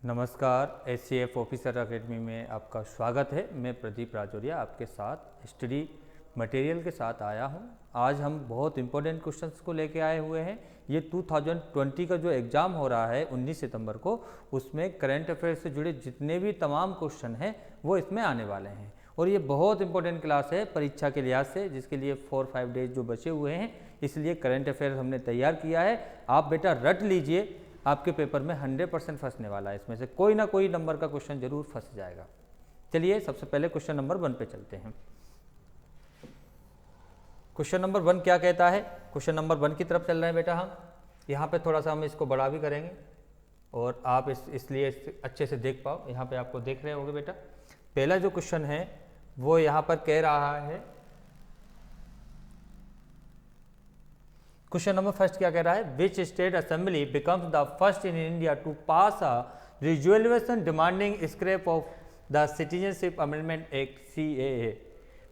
नमस्कार, HCF officer academy में आपका स्वागत है। मैं प्रदीप राजौरिया आपके साथ स्टडी मटेरियल के साथ आया हूं। आज हम बहुत इंपॉर्टेंट क्वेश्चंस को लेके आए हुए हैं। ये 2020 का जो एग्ज़ाम हो रहा है 19 सितंबर को, उसमें करंट अफेयर से जुड़े जितने भी तमाम क्वेश्चन हैं वो इसमें आने वाले हैं। और ये बहुत इंपॉर्टेंट क्लास है परीक्षा के लिहाज से, जिसके लिए 4-5 डेज जो बचे हुए हैं, इसलिए करंट अफेयर हमने तैयार किया है। आप बेटा रट लीजिए, आपके पेपर में 100% फंसने वाला है। इसमें से कोई ना कोई नंबर का क्वेश्चन जरूर फंस जाएगा। चलिए सबसे पहले क्वेश्चन नंबर 1 पे चलते हैं। क्वेश्चन नंबर 1 क्या कहता है? क्वेश्चन नंबर 1 की तरफ चल रहे हैं बेटा हम। यहाँ पे थोड़ा सा हम इसको बड़ा भी करेंगे और आप इसलिए अच्छे से देख पाओ। यहाँ पे आपको देख रहे होंगे बेटा। पहला जो क्वेश्चन है वो यहाँ पर कह रहा है, क्वेश्चन नंबर फर्स्ट क्या कह रहा है? Which state assembly becomes the first in India to pass a resolution demanding scrap of the citizenship amendment act CAA।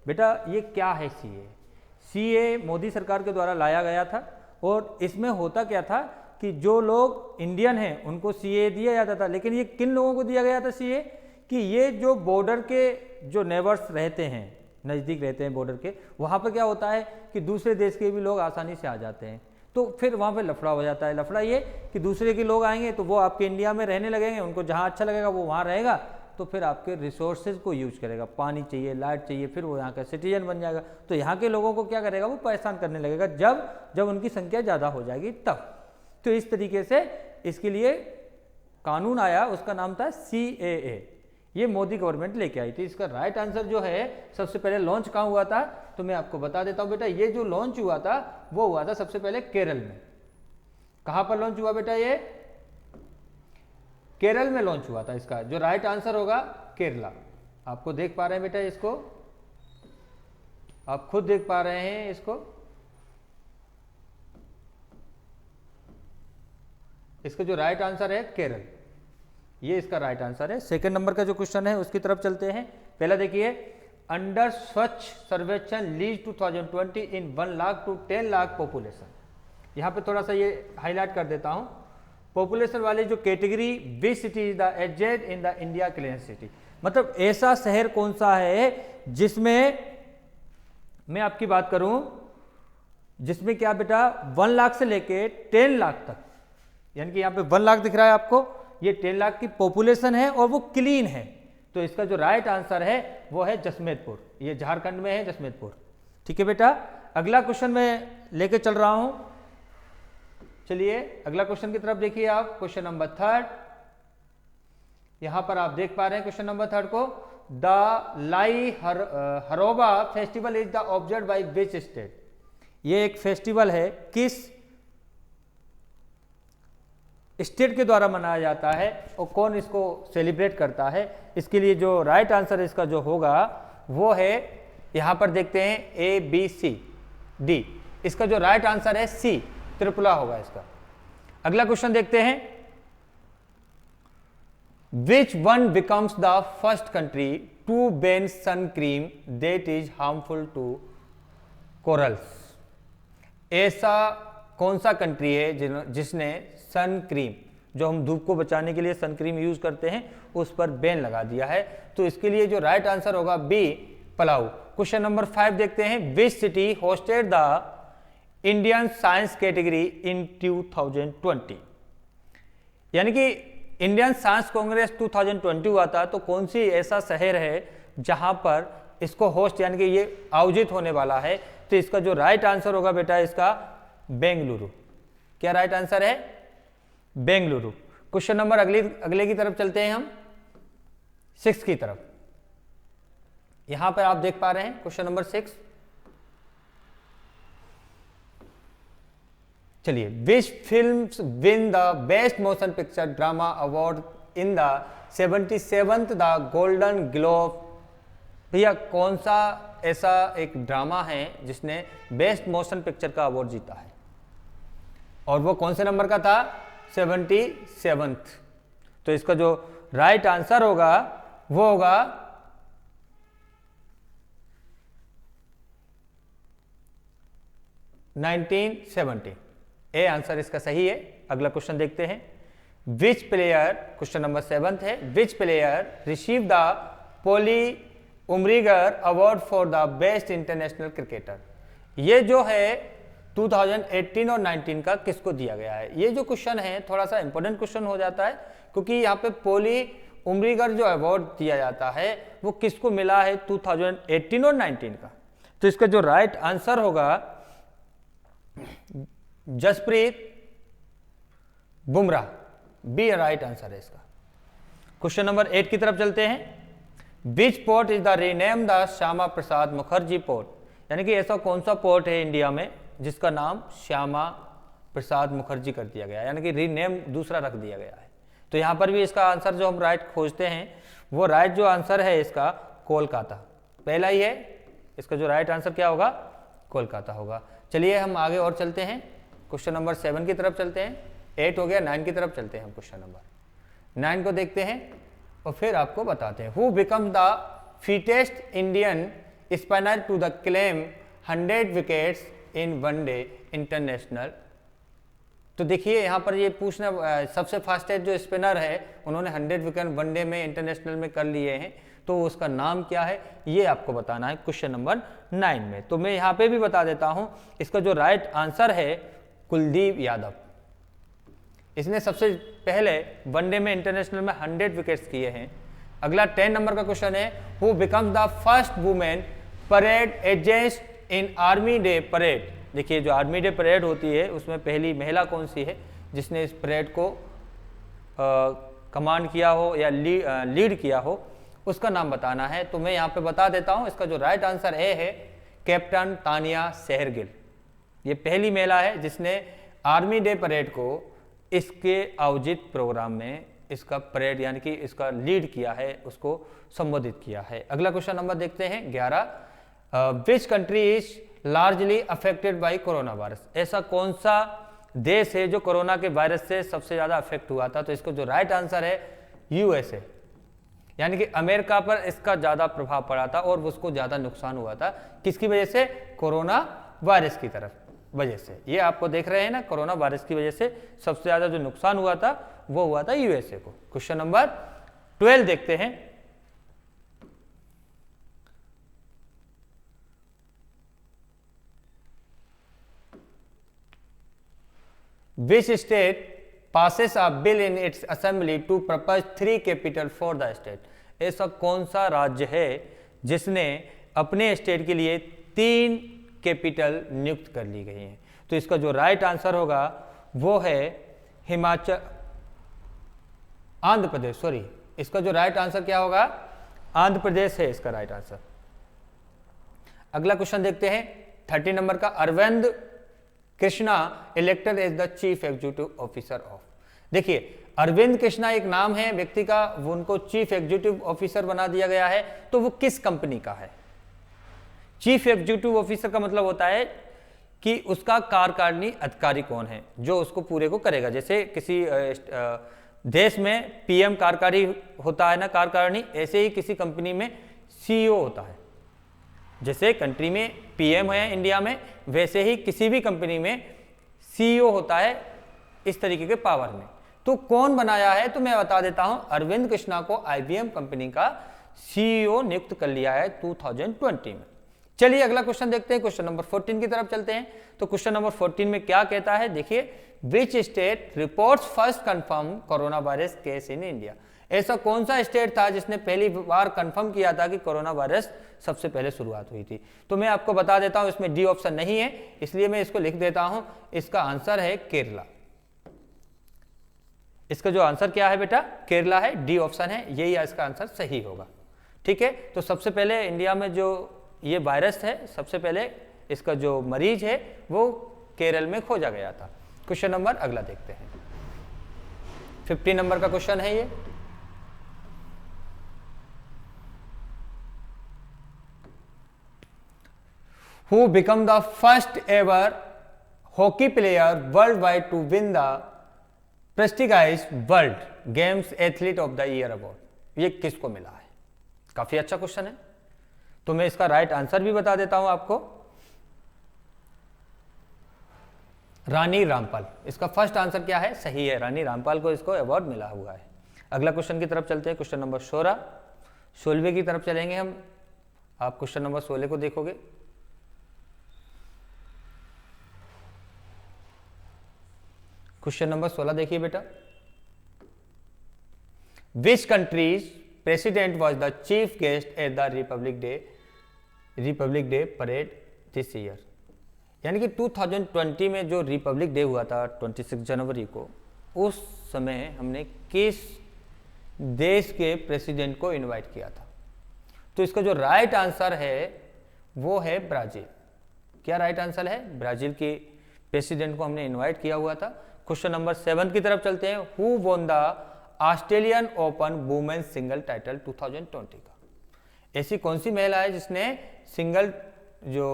बेटा ये क्या है CAA मोदी सरकार के द्वारा लाया गया था। और इसमें होता क्या था कि जो लोग इंडियन हैं उनको CAA दिया जाता था। लेकिन ये किन लोगों को दिया गया था CAA? कि ये जो बॉर्डर के जो नेबर्स रहते हैं, नज़दीक रहते हैं बॉर्डर के, वहाँ पर क्या होता है कि दूसरे देश के भी लोग आसानी से आ जाते हैं। तो फिर वहाँ पे लफड़ा हो जाता है। लफड़ा ये कि दूसरे के लोग आएंगे तो वो आपके इंडिया में रहने लगेंगे, उनको जहाँ अच्छा लगेगा वो वहाँ रहेगा, तो फिर आपके रिसोर्सेज को यूज करेगा। पानी चाहिए, लाइट चाहिए, फिर वो यहाँ का सिटीजन बन जाएगा। तो यहाँ के लोगों को क्या करेगा? वो परेशान करने लगेगा जब उनकी संख्या ज़्यादा हो जाएगी तब। तो इस तरीके से इसके लिए कानून आया, उसका नाम था CAA। ये मोदी गवर्नमेंट लेके आई थी। इसका राइट आंसर जो है, सबसे पहले लॉन्च कहाँ हुआ था तो मैं आपको बता देता हूँ बेटा। ये जो लॉन्च हुआ था वो हुआ था सबसे पहले केरल में। कहाँ पर लॉन्च हुआ बेटा? ये केरल में लॉन्च हुआ था। इसका जो राइट आंसर होगा केरला। आपको देख पा रहे हैं बेटा, इसको आप खुद देख पा रहे हैं इसको। इसका जो राइट आंसर है केरल, ये इसका राइट आंसर है। सेकंड नंबर का जो क्वेश्चन है उसकी तरफ चलते हैं। पहला देखिए, under Swachh Survekshan league 2020 in 1 lakh to 10 lakh population. यहाँ पे थोड़ा सा ये हाईलाइट कर देता हूँ। पॉपुलेशन वाली जो category, which city is the aged in the India clean city, मतलब ऐसा शहर कौन सा है जिसमें, मैं आपकी बात करूं, जिसमें क्या बेटा 1 लाख से लेके 10 लाख तक, यानी कि यहाँ पे 1 लाख दिख रहा है आपको, ये 10 लाख की पॉपुलेशन है और वो क्लीन है। तो इसका जो राइट आंसर है वो है जसमेतपुर। ये झारखंड में है जसमेतपुर। ठीक है बेटा। अगला क्वेश्चन मैं लेके चल रहा हूं। चलिए अगला क्वेश्चन की तरफ देखिए आप। क्वेश्चन नंबर 3, यहां पर आप देख पा रहे हैं क्वेश्चन नंबर 3 को। द लाई हरोबा festival is the observe by which state. ये एक फेस्टिवल है, किस स्टेट के द्वारा मनाया जाता है और कौन इसको सेलिब्रेट करता है? इसके लिए जो राइट आंसर इसका जो होगा वो है, यहां पर देखते हैं ABCD। इसका जो राइट आंसर है C, त्रिपुरा होगा इसका। अगला क्वेश्चन देखते हैं। Which one becomes the first country to ban sun cream that is harmful to corals. ऐसा कौन सा कंट्री है जिसने सन क्रीम, जो हम धूप को बचाने के लिए सन क्रीम यूज करते हैं, उस पर बैन लगा दिया है? तो इसके लिए जो राइट आंसर होगा B, पलाऊ। क्वेश्चन नंबर 5 देखते हैं। Which city hosted the Indian science category इन 2020। यानी कि इंडियन साइंस कांग्रेस 2020 हुआ था, तो कौन सी ऐसा शहर है जहां पर इसको होस्ट, यानी कि ये आयोजित होने वाला है? तो इसका जो राइट आंसर होगा बेटा इसका बेंगलुरु। क्या राइट आंसर है? बेंगलुरु। क्वेश्चन नंबर अगले की तरफ चलते हैं हम, 6 की तरफ। यहां पर आप देख पा रहे हैं क्वेश्चन नंबर 6। चलिए, which films win the best motion picture drama award in the 77th the golden globe. भैया कौन सा ऐसा एक ड्रामा है जिसने बेस्ट मोशन पिक्चर का अवार्ड जीता है, और वो कौन से नंबर का था? 77th। तो इसका जो राइट आंसर होगा वो होगा 1970। ए आंसर इसका सही है। अगला क्वेश्चन देखते हैं। विच प्लेयर, क्वेश्चन नंबर 7 है, which player receive the Polly Umrigar award for the best international cricketer. ये जो है 2018 और 19 का किसको दिया गया है? ये जो क्वेश्चन है थोड़ा सा इंपॉर्टेंट क्वेश्चन हो जाता है, क्योंकि यहाँ पे पोली उमरीगर जो अवार्ड दिया जाता है वो किसको मिला है 2018 और 19 का। तो इसका जो राइट आंसर होगा Jasprit Bumrah, B right answer है इसका। क्वेश्चन नंबर 8 की तरफ चलते हैं। Which port is the rename the Syama Prasad Mukherjee port, यानी कि ऐसा कौन सा पोर्ट है इंडिया में जिसका नाम श्यामा प्रसाद मुखर्जी कर दिया गया है, यानी कि रीनेम दूसरा रख दिया गया है। तो यहां पर भी इसका आंसर जो हम राइट खोजते हैं वो राइट जो आंसर है इसका कोलकाता, पहला ही है। इसका जो राइट आंसर क्या होगा? कोलकाता होगा। चलिए हम आगे और चलते हैं, क्वेश्चन नंबर 7 की तरफ चलते हैं। 8 हो गया, 9 की तरफ चलते हैं हम। क्वेश्चन नंबर 9 को देखते हैं और फिर आपको बताते हैं। Who become the fittest Indian spinner to the claim 100 wickets in one day international. तो देखिए यहाँ पर ये पूछना, सबसे फास्टेस्ट जो स्पिनर है उन्होंने 100 विकेट वनडे में इंटरनेशनल में कर लिए हैं, तो उसका नाम क्या है ये आपको बताना है क्वेश्चन नंबर 9 में। तो मैं यहाँ पे भी बता देता हूँ, इसका जो राइट आंसर है कुलदीप यादव। इसने सबसे पहले वनडे में इंटरनेशनल में 100 विकेट्स किए हैं। अगला 10 नंबर का क्वेश्चन है, who become the first women parade agent in army day parade. देखिए जो आर्मी डे परेड होती है उसमें पहली महिला कौन सी है जिसने इस परेड को कमांड किया हो या लीड किया हो, उसका नाम बताना है। तो मैं यहाँ पे बता देता हूँ, इसका जो राइट आंसर ए है कैप्टन तानिया शेरगिल। ये पहली महिला है जिसने आर्मी डे परेड को इसके आयोजित प्रोग्राम में इसका परेड यानी कि इसका लीड किया है, उसको संबोधित किया है। अगला क्वेश्चन नंबर देखते हैं 11। विच country is largely affected by corona virus. ऐसा कौन सा देश है जो कोरोना के वायरस से सबसे ज्यादा अफेक्ट हुआ था? तो इसको जो राइट आंसर है यूएसए, यानी कि अमेरिका पर इसका ज्यादा प्रभाव पड़ा था और उसको ज्यादा नुकसान हुआ था। किसकी वजह से? कोरोना वायरस की तरफ वजह से। ये आपको देख रहे हैं ना, कोरोना वायरस की वजह से सबसे ज्यादा जो नुकसान हुआ था वो हुआ था यूएसए को। क्वेश्चन नंबर 12 देखते हैं। Which state passes a bill in its assembly to propose 3 capital for the state? ऐसा कौन सा राज्य है जिसने अपने स्टेट के लिए 3 कैपिटल नियुक्त कर ली गई हैं? तो इसका जो राइट आंसर होगा वो है हिमाचल, आंध्र प्रदेश, सॉरी। इसका जो राइट आंसर क्या होगा? आंध्र प्रदेश है इसका राइट आंसर। अगला क्वेश्चन देखते हैं 30 नंबर का। Arvind Krishna elected as the chief executive officer of. देखिए अरविंद कृष्णा एक नाम है व्यक्ति का, वो उनको चीफ एग्जीक्यूटिव ऑफिसर बना दिया गया है। तो वो किस कंपनी का है? चीफ एग्जीक्यूटिव ऑफिसर का मतलब होता है कि उसका कार्यकारिणी अधिकारी कौन है जो उसको पूरे को करेगा। जैसे किसी देश में पीएम कार्यकारी होता है ना, कार्यकारिणी, ऐसे ही किसी कंपनी में सीईओ होता है। जैसे कंट्री में पीएम है इंडिया में, वैसे ही किसी भी कंपनी में सीईओ होता है इस तरीके के पावर में। तो कौन बनाया है? तो मैं बता देता हूं, अरविंद कृष्णा को आईबीएम कंपनी का सीईओ नियुक्त कर लिया है 2020 में। चलिए अगला क्वेश्चन देखते हैं, क्वेश्चन नंबर 14 की तरफ चलते हैं। तो क्वेश्चन नंबर 14 में क्या कहता है? देखिए, which state reports first confirm corona virus case in India. ऐसा कौन सा स्टेट था जिसने पहली बार कंफर्म किया था कि कोरोना वायरस सबसे पहले शुरुआत हुई थी? तो मैं आपको बता देता हूं, इसमें डी ऑप्शन नहीं है, इसलिए मैं इसको लिख देता हूं। इसका आंसर है केरला। इसका जो आंसर क्या है बेटा? केरला है, डी ऑप्शन है, यही इसका आंसर सही होगा। ठीक है, तो सबसे पहले इंडिया में जो ये वायरस है, सबसे पहले इसका जो मरीज है वो केरल में खोजा गया था। क्वेश्चन नंबर अगला देखते हैं, 15 नंबर का क्वेश्चन है ये। Who become the first ever hockey player worldwide to win the prestigious World Games Athlete of the Year Award? ये किसको मिला है? काफी अच्छा क्वेश्चन है, तो मैं इसका राइट आंसर भी बता देता हूं आपको। रानी रामपाल। इसका फर्स्ट आंसर क्या है? सही है, रानी रामपाल को इसको अवार्ड मिला हुआ है। अगला क्वेश्चन की तरफ चलते हैं, क्वेश्चन नंबर 16 की तरफ चलेंगे हम। आप क्वेश्चन नंबर 16 को देखोगे। क्वेश्चन नंबर 16 देखिए बेटा, which countries president was the chief guest at the Republic day parade this year. यानी कि 2020 में जो रिपब्लिक डे हुआ था 26 जनवरी को, उस समय हमने किस देश के प्रेसिडेंट को इनवाइट किया था? तो इसका जो राइट आंसर है वो है ब्राजील। क्या राइट आंसर है? ब्राजील के प्रेसिडेंट को हमने इनवाइट किया हुआ था। क्वेश्चन नंबर 7 की तरफ चलते हैं। Who won the Australian open women single title 2020 का? ऐसी कौन सी महिला है जिसने सिंगल जो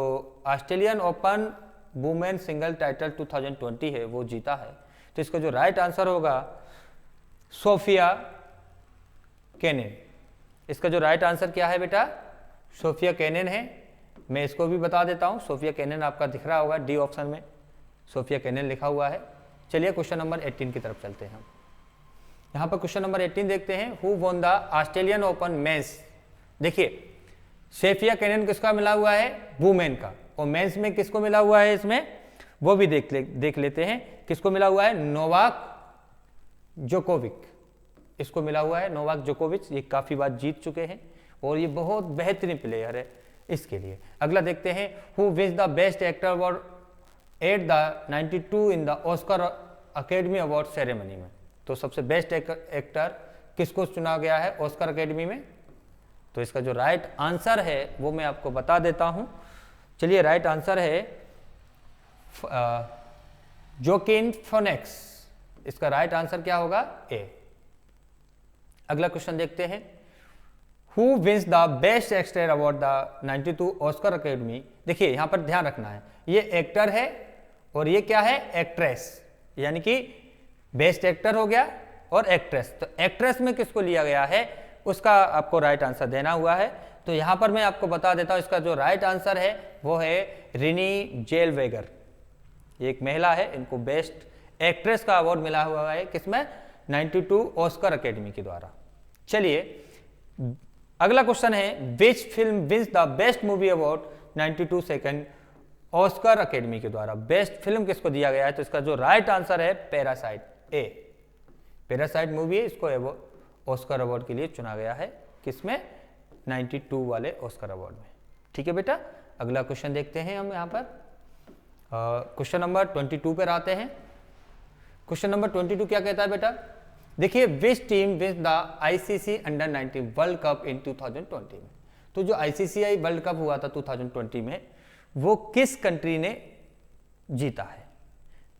Australian open women single title 2020 है वो जीता है? तो इसका जो राइट आंसर होगा सोफिया केनिन। इसका जो राइट आंसर क्या है बेटा? सोफिया केनिन है। मैं इसको भी बता देता हूं, सोफिया केनिन आपका दिख रहा होगा डी ऑप्शन में, सोफिया केनिन लिखा हुआ है। चलिए क्वेश्चन नंबर 18 की तरफ चलते हैं हम। यहाँ पर क्वेश्चन नंबर 18 देखते हैं, who won the Australian Open men's. देखिए सोफिया केनिन किसका मिला हुआ है? वुमेन का। और मेंस में किसको मिला हुआ है इसमें, वो भी देख लेते हैं। किसको मिला हुआ है? Novak Djokovic. इसको मिला हुआ है नोवाक जोकोविच। ये काफी बार जीत चुके हैं और ये बहुत बेहतरीन प्लेयर है इसके लिए। अगला देखते हैं, who wins the best actor award at the 92 in the Oscar academy award ceremony में। तो सबसे बेस्ट एक्टर किसको चुना गया है ऑस्कर अकेडमी में? तो इसका जो राइट आंसर है वो मैं आपको बता देता हूं। चलिए राइट आंसर है जोकिन फोनिक्स। इसका राइट आंसर क्या होगा? ए। अगला क्वेश्चन देखते हैं, who wins the best actor award the 92 Oscar academy. देखिए यहां पर ध्यान रखना है, ये एक्टर है और ये क्या है? एक्ट्रेस। यानी कि बेस्ट एक्टर हो गया और एक्ट्रेस। तो एक्ट्रेस में किसको लिया गया है उसका आपको राइट आंसर देना हुआ है। तो यहां पर मैं आपको बता देता हूं, इसका जो राइट आंसर है वो है रिनी जेलवेगर। ये एक महिला है, इनको बेस्ट एक्ट्रेस का अवार्ड मिला हुआ है किसमें? 92 ऑस्कर अकेडमी के द्वारा। चलिए अगला क्वेश्चन है, which film wins the best movie award 92 second Oscar academy के द्वारा? बेस्ट फिल्म किसको दिया गया है? तो इसका जो राइट आंसर है पैरासाइट। ए पैरासाइट मूवी है, इसको ऑस्कर अवार्ड के लिए चुना गया है। किसमें? 92 वाले ऑस्कर अवार्ड में। ठीक है बेटा, अगला क्वेश्चन देखते हैं हम यहाँ पर। क्वेश्चन नंबर 22 पर आते हैं। क्वेश्चन नंबर 22 क्या कहता है बेटा? देखिए, which team wins the ICC under 19 world cup in 2020 में। तो जो आईसीसीआई वर्ल्ड कप हुआ था 2020 में, वो किस कंट्री ने जीता है?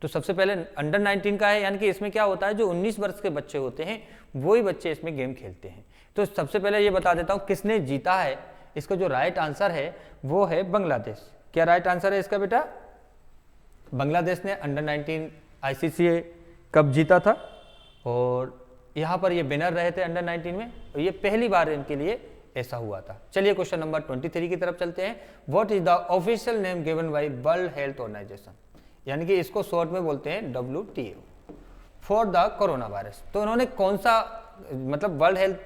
तो सबसे पहले अंडर 19 का है, यानी कि इसमें क्या होता है, जो 19 वर्ष के बच्चे होते हैं वही बच्चे इसमें गेम खेलते हैं। तो सबसे पहले ये बता देता हूं किसने जीता है। इसका जो राइट आंसर है वो है बांग्लादेश। क्या राइट आंसर है इसका बेटा? बांग्लादेश ने अंडर 19 आईसीसी कप जीता था और यहाँ पर ये विनर रहे थे अंडर 19 में, और ये पहली बार इनके लिए ऐसा हुआ था। चलिए क्वेश्चन नंबर 23 की तरफ चलते हैं। What is the official name given by World Health Organisation, यानी कि इसको शॉर्ट में बोलते हैं WTO for the corona virus. तो इन्होंने कौन सा, मतलब वर्ल्ड हेल्थ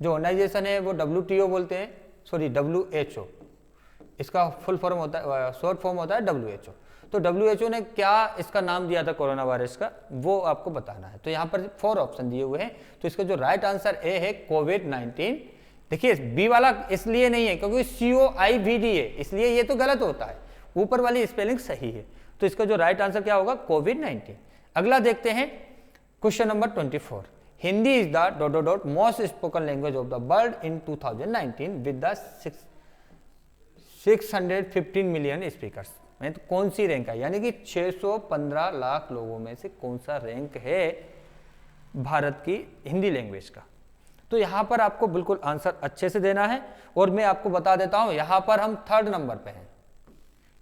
जो ऑर्गेनाइजेशन है वो WTO बोलते हैं, सॉरी WHO, इसका फुल फॉर्म होता है, शॉर्ट फॉर्म होता है WHO। तो WHO ने क्या इसका नाम दिया था कोरोना वायरस का, वो आपको बताना है। तो यहाँ पर 4 ऑप्शन दिए हुए हैं। तो इसका जो राइट आंसर ए है कोविड-19। देखिए बी वाला इसलिए नहीं है क्योंकि COVID है, इसलिए ये तो गलत होता है, ऊपर वाली स्पेलिंग सही है। तो इसका जो राइट आंसर क्या होगा? कोविड-19। अगला देखते हैं question number 24। Hindi is the ... most spoken language of the world in 2019 with the 615 million speakers. तो कौन सी रैंक है, यानी कि 615 लाख लोगों में से कौन सा रैंक है भारत की हिंदी लैंग्वेज का? तो यहां पर आपको बिल्कुल आंसर अच्छे से देना है। और मैं आपको बता देता हूं, यहां पर हम 3rd नंबर पे हैं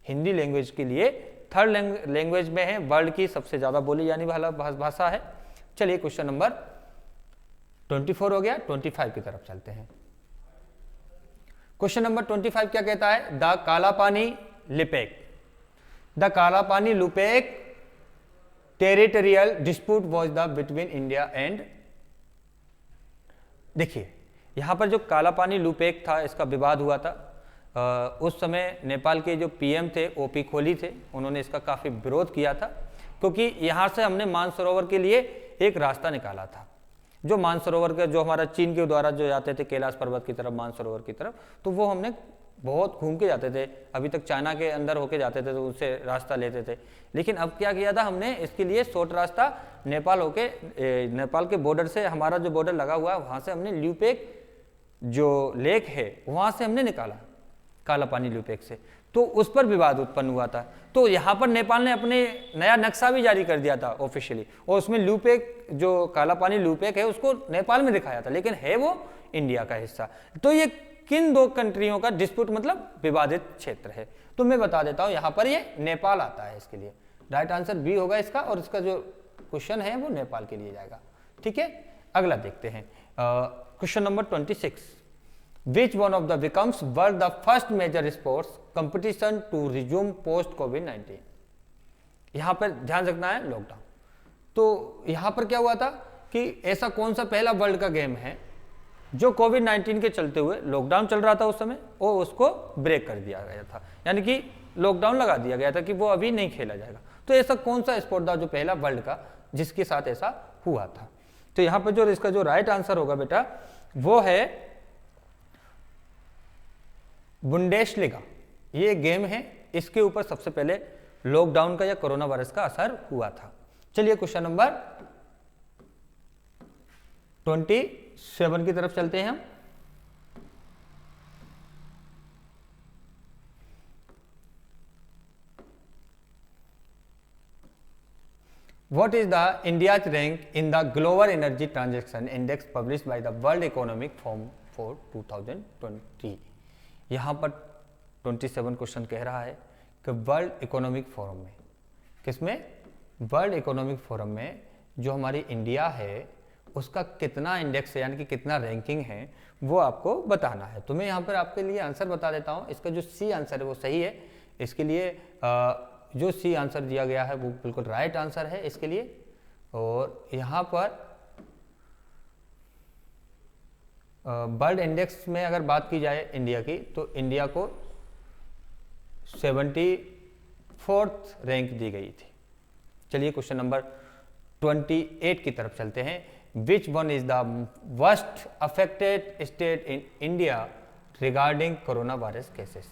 हिंदी लैंग्वेज के लिए, 3rd लैंग्वेज में है, वर्ल्ड की सबसे ज्यादा बोली जाने वाला भाषा है। चलिए क्वेश्चन नंबर 24 हो गया, 25 की तरफ चलते हैं। क्वेश्चन नंबर 25 क्या कहता है? The Kalapani Lipulekh territorial dispute was the between India and, देखिए यहाँ पर जो काला पानी लूपेक था इसका विवाद हुआ था। उस समय नेपाल के जो पीएम थे ओपी खोली थे, उन्होंने इसका काफ़ी विरोध किया था, क्योंकि यहाँ से हमने मानसरोवर के लिए एक रास्ता निकाला था, जो मानसरोवर का जो हमारा चीन के द्वारा जो जाते थे कैलाश पर्वत की तरफ, मानसरोवर की तरफ, तो वो हमने बहुत घूम के जाते थे। अभी तक चाइना के अंदर होके जाते थे तो उससे रास्ता लेते थे, लेकिन अब क्या किया था हमने, इसके लिए शॉर्ट रास्ता नेपाल होके, नेपाल के बॉर्डर से, हमारा जो बॉर्डर लगा हुआ है वहाँ से हमने ल्यूपेक जो लेक है वहाँ से हमने निकाला, काला पानी लूपेक से, तो उस पर विवाद उत्पन्न हुआ था। तो यहाँ पर नेपाल ने अपने नया नक्शा भी जारी कर दिया था ऑफिशियली, और उसमें लूपेक जो काला पानी लूपेक है उसको नेपाल में दिखाया था, लेकिन है वो इंडिया का हिस्सा। तो ये किन दो कंट्रियों का डिस्प्यूट मतलब विवादित क्षेत्र है, तो मैं बता देता हूँ यहाँ पर ये नेपाल आता है इसके लिए। राइट आंसर बी होगा इसका, और इसका जो क्वेश्चन है वो नेपाल के लिए जाएगा। ठीक है, अगला देखते हैं question number 26। Which one of the becomes world the first major sports competition to resume post COVID-19? यहाँ पर ध्यान रखना है लॉकडाउन। तो यहाँ पर क्या हुआ था कि ऐसा कौन सा पहला वर्ल्ड का गेम है जो कोविड-19 के चलते हुए लॉकडाउन चल रहा था उस समय, और उसको ब्रेक कर दिया गया था, यानी कि लॉकडाउन लगा दिया गया था कि वो अभी नहीं खेला जाएगा। तो ऐसा कौन सा स्पोर्ट था जो पहला वर्ल्ड का जिसके साथ ऐसा हुआ था? तो यहाँ पर जो इसका जो राइट आंसर होगा बेटा वो है बुंडेसलीगा। ये गेम है, इसके ऊपर सबसे पहले लॉकडाउन का या कोरोना वायरस का असर हुआ था। चलिए क्वेश्चन नंबर 27 की तरफ चलते हैं हम। What is the India's rank in the Global Energy Transaction Index published by the World Economic Forum for 2020? यहाँ पर 27 क्वेश्चन कह रहा है कि वर्ल्ड इकोनॉमिक फोरम में, किसमें? वर्ल्ड इकोनॉमिक फोरम में जो हमारी इंडिया है उसका कितना इंडेक्स है, यानी कि कितना रैंकिंग है, वो आपको बताना है। तो मैं यहाँ पर आपके लिए आंसर बता देता हूँ। इसका जो सी आंसर है वो सही है। इसके लिए जो सी आंसर दिया गया है वो बिल्कुल राइट आंसर है इसके लिए। और यहाँ पर वर्ल्ड इंडेक्स में अगर बात की जाए इंडिया की, तो इंडिया को 74th रैंक दी गई थी। चलिए क्वेश्चन नंबर 28 की तरफ चलते हैं। Which one is the worst affected state in India regarding corona virus cases?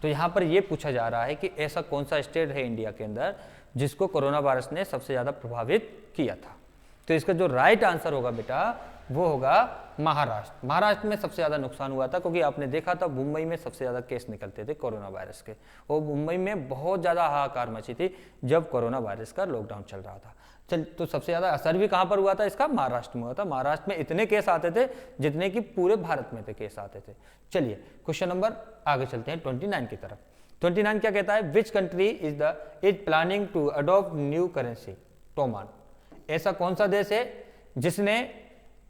तो यहाँ पर यह पूछा जा रहा है कि ऐसा कौन सा स्टेट है इंडिया के अंदर जिसको कोरोना वायरस ने सबसे ज़्यादा प्रभावित किया था? तो इसका जो राइट आंसर होगा बेटा वो होगा महाराष्ट्र। महाराष्ट्र में सबसे ज़्यादा नुकसान हुआ था, क्योंकि आपने देखा था मुंबई में सबसे ज़्यादा केस निकलते थे कोरोना वायरस के, और मुंबई में बहुत ज़्यादा हाहाकार मची थी जब कोरोना वायरस का लॉकडाउन चल रहा था। तो सबसे ज़्यादा असर भी कहाँ पर हुआ था इसका? महाराष्ट्र में हुआ था। महाराष्ट्र में इतने केस आते थे जितने कि पूरे भारत में केस आते थे। चलिए क्वेश्चन नंबर आगे चलते हैं 29 की तरफ। 29 क्या कहता है? Which country is planning to adopt new currency toman? ऐसा कौन सा देश है जिसने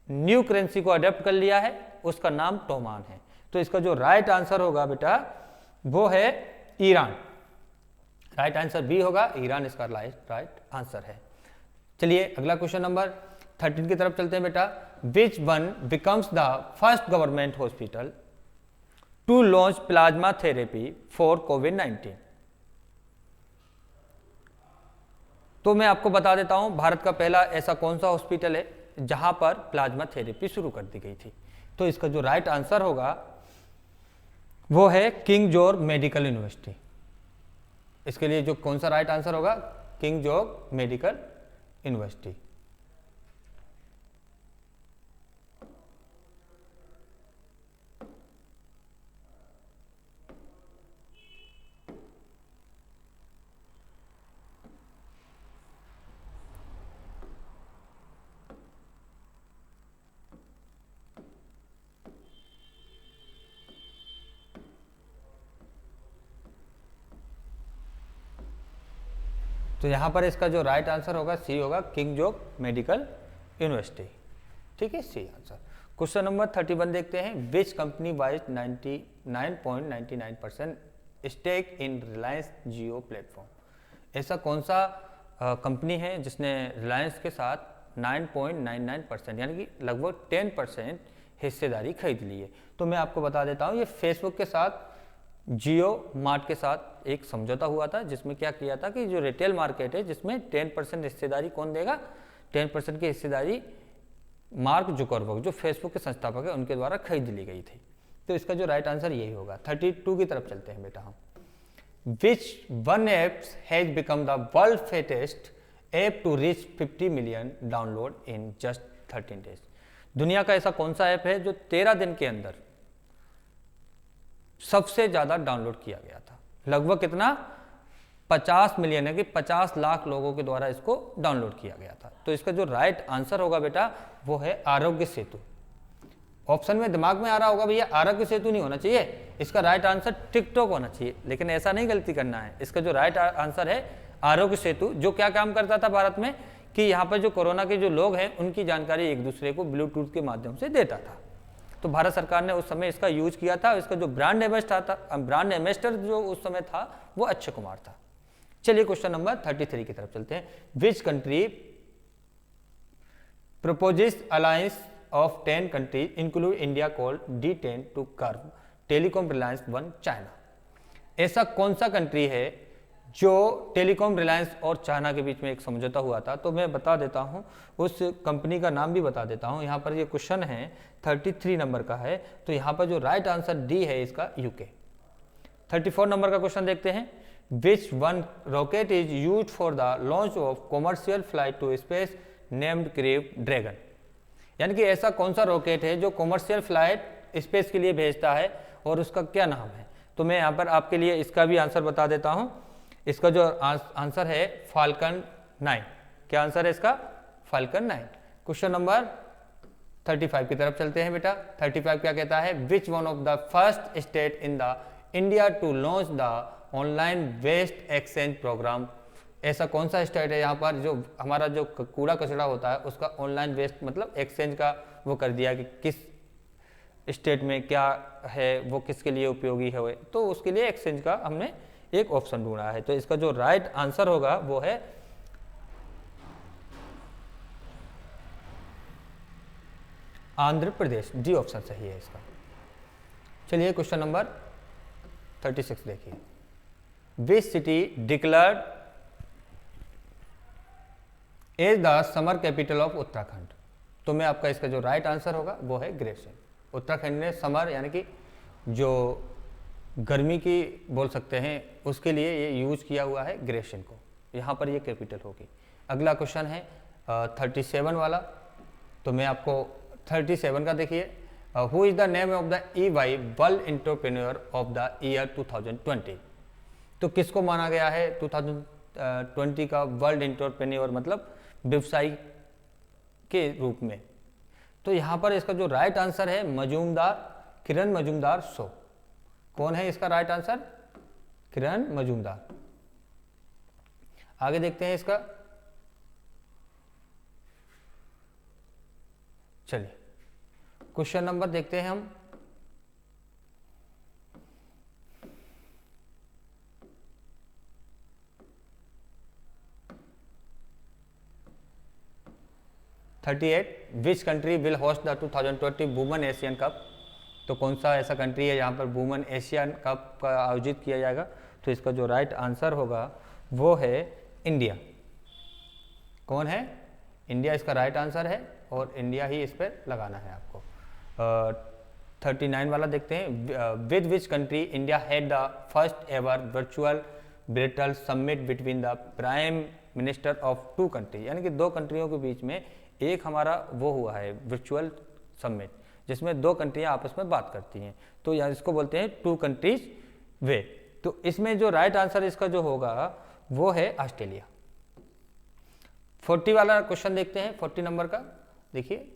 न्यू करेंसी को अडेप्ट कर लिया है? उसका नाम टोमान है। तो इसका जो राइट आंसर होगा बेटा वो है ईरान। राइट आंसर बी होगा, ईरान इसका राइट आंसर है। चलिए अगला क्वेश्चन नंबर 13 की तरफ चलते हैं बेटा। Which one becomes the first government hospital to launch plasma therapy for covid? तो मैं आपको बता देता हूं, भारत का पहला ऐसा कौन सा हॉस्पिटल है जहां पर प्लाज्मा थेरेपी शुरू कर दी गई थी? तो इसका जो राइट आंसर होगा वो है किंग जॉर्ज मेडिकल यूनिवर्सिटी। इसके लिए जो कौन सा राइट आंसर होगा? King George medical university. तो यहाँ पर इसका जो राइट आंसर होगा सी होगा, किंग जॉर्ज मेडिकल यूनिवर्सिटी। ठीक है, सी आंसर। क्वेश्चन नंबर 31 देखते हैं। Which company buys 99.99% stake in Reliance Jio platform? ऐसा कौन सा कंपनी है जिसने रिलायंस के साथ 9.99% यानी कि लगभग 10% हिस्सेदारी खरीद ली है। तो मैं आपको बता देता हूँ, ये फेसबुक के साथ जियो मार्ट के साथ एक समझौता हुआ था, जिसमें क्या किया था कि जो रिटेल मार्केट है जिसमें 10% हिस्सेदारी कौन देगा, 10% की हिस्सेदारी मार्क जुकरबर्ग जो फेसबुक के संस्थापक है उनके द्वारा खरीद ली गई थी। तो इसका जो राइट आंसर यही होगा। 32 की तरफ चलते हैं बेटा हम। Which one app has become the world fastest app to reach 50 million download in just 13 days? दुनिया का ऐसा कौन सा ऐप है जो 13 दिन के अंदर सबसे ज्यादा डाउनलोड किया गया था? लगभग कितना? 50 मिलियन है कि 50 लाख लोगों के द्वारा इसको डाउनलोड किया गया था। तो इसका जो राइट आंसर होगा बेटा वो है आरोग्य सेतु। ऑप्शन में दिमाग में आ रहा होगा भैया आरोग्य सेतु नहीं होना चाहिए, इसका राइट आंसर टिकटॉक होना चाहिए, लेकिन ऐसा नहीं गलती करना है। इसका जो राइट आंसर है आरोग्य सेतु, जो क्या काम करता था भारत में कि यहाँ पर जो कोरोना के जो लोग हैं उनकी जानकारी एक दूसरे को ब्लूटूथ के माध्यम से देता था। तो भारत सरकार ने उस समय इसका यूज किया था। इसका जो ब्रांड एम्बेसडर जो उस समय था वो अक्षय कुमार था। चलिए क्वेश्चन नंबर 33 की तरफ चलते हैं। Which country proposes alliance of 10 countries include India called D10 to curb telecom reliance on China? ऐसा कौन सा कंट्री है जो टेलीकॉम रिलायंस और चाइना के बीच में एक समझौता हुआ था? तो मैं बता देता हूं, उस कंपनी का नाम भी बता देता हूं। यहां पर ये क्वेश्चन है 33 नंबर का है, तो यहां पर जो राइट आंसर डी है इसका यूके। 34 नंबर का क्वेश्चन देखते हैं। Which one rocket is use for the launch of commercial flight to space named Crew Dragon? यानी कि ऐसा कौन सा रॉकेट है जो कॉमर्शियल फ्लाइट स्पेस के लिए भेजता है और उसका क्या नाम है? तो मैं यहाँ पर आपके लिए इसका भी आंसर बता देता हूँ। इसका जो आंसर है फाल्कन 9। क्या आंसर है इसका? फाल्कन 9। क्वेश्चन नंबर 35 की तरफ चलते हैं बेटा। 35 क्या कहता है? Which one of the first state in the India to launch the online waste exchange programme? ऐसा कौन सा स्टेट है यहाँ पर जो हमारा जो कूड़ा कचरा होता है उसका ऑनलाइन वेस्ट मतलब एक्सचेंज का वो कर दिया कि किस स्टेट में क्या है, वो किसके लिए उपयोगी है, तो उसके लिए एक्सचेंज का हमने एक ऑप्शन ढूंढा है। तो इसका जो राइट आंसर होगा वो है आंध्र प्रदेश। डी ऑप्शन सही है इसका। चलिए क्वेश्चन नंबर 36 देखिए। Which city declared as the summer capital of Uttarakhand? तो मैं आपका इसका जो राइट आंसर होगा वो है ग्रेसियन। उत्तराखंड ने समर यानी कि जो गर्मी की बोल सकते हैं उसके लिए ये यूज किया हुआ है ग्रेसियन को, यहाँ पर ये कैपिटल होगी। अगला क्वेश्चन है 37 वाला। तो मैं आपको 37 का देखिए। Who is the name of the EY world entrepreneur of the year 2020? तो किसको माना गया है 2020 का वर्ल्ड एंटरप्रेन्योर मतलब व्यवसायी के रूप में? तो यहां पर इसका जो राइट आंसर है मजूमदार, किरण मजूमदार शो। कौन है इसका राइट आंसर? किरण मजूमदार। आगे देखते हैं इसका। चलिए क्वेश्चन नंबर देखते हैं हम। विच country will host the 2020 women Asian cup? तो कौन सा ऐसा कंट्री है यहाँ पर वुमेन एशियन कप का आयोजित किया जाएगा? तो इसका जो राइट आंसर होगा वो है इंडिया। कौन है? इंडिया इसका राइट आंसर है और इंडिया ही इस पर लगाना है आपको। 39 वाला देखते हैं। With which country India had the first ever virtual bilateral summit between the prime minister of two country? यानी कि दो कंट्रियों के बीच में एक हमारा वो हुआ है वर्चुअल समिट जिसमें दो कंट्रियां आपस में बात करती हैं। तो यहाँ इसको बोलते हैं टू कंट्रीज वे। तो इसमें जो राइट आंसर इसका जो होगा वो है ऑस्ट्रेलिया। 40 वाला क्वेश्चन देखते हैं। 40 नंबर का देखिए।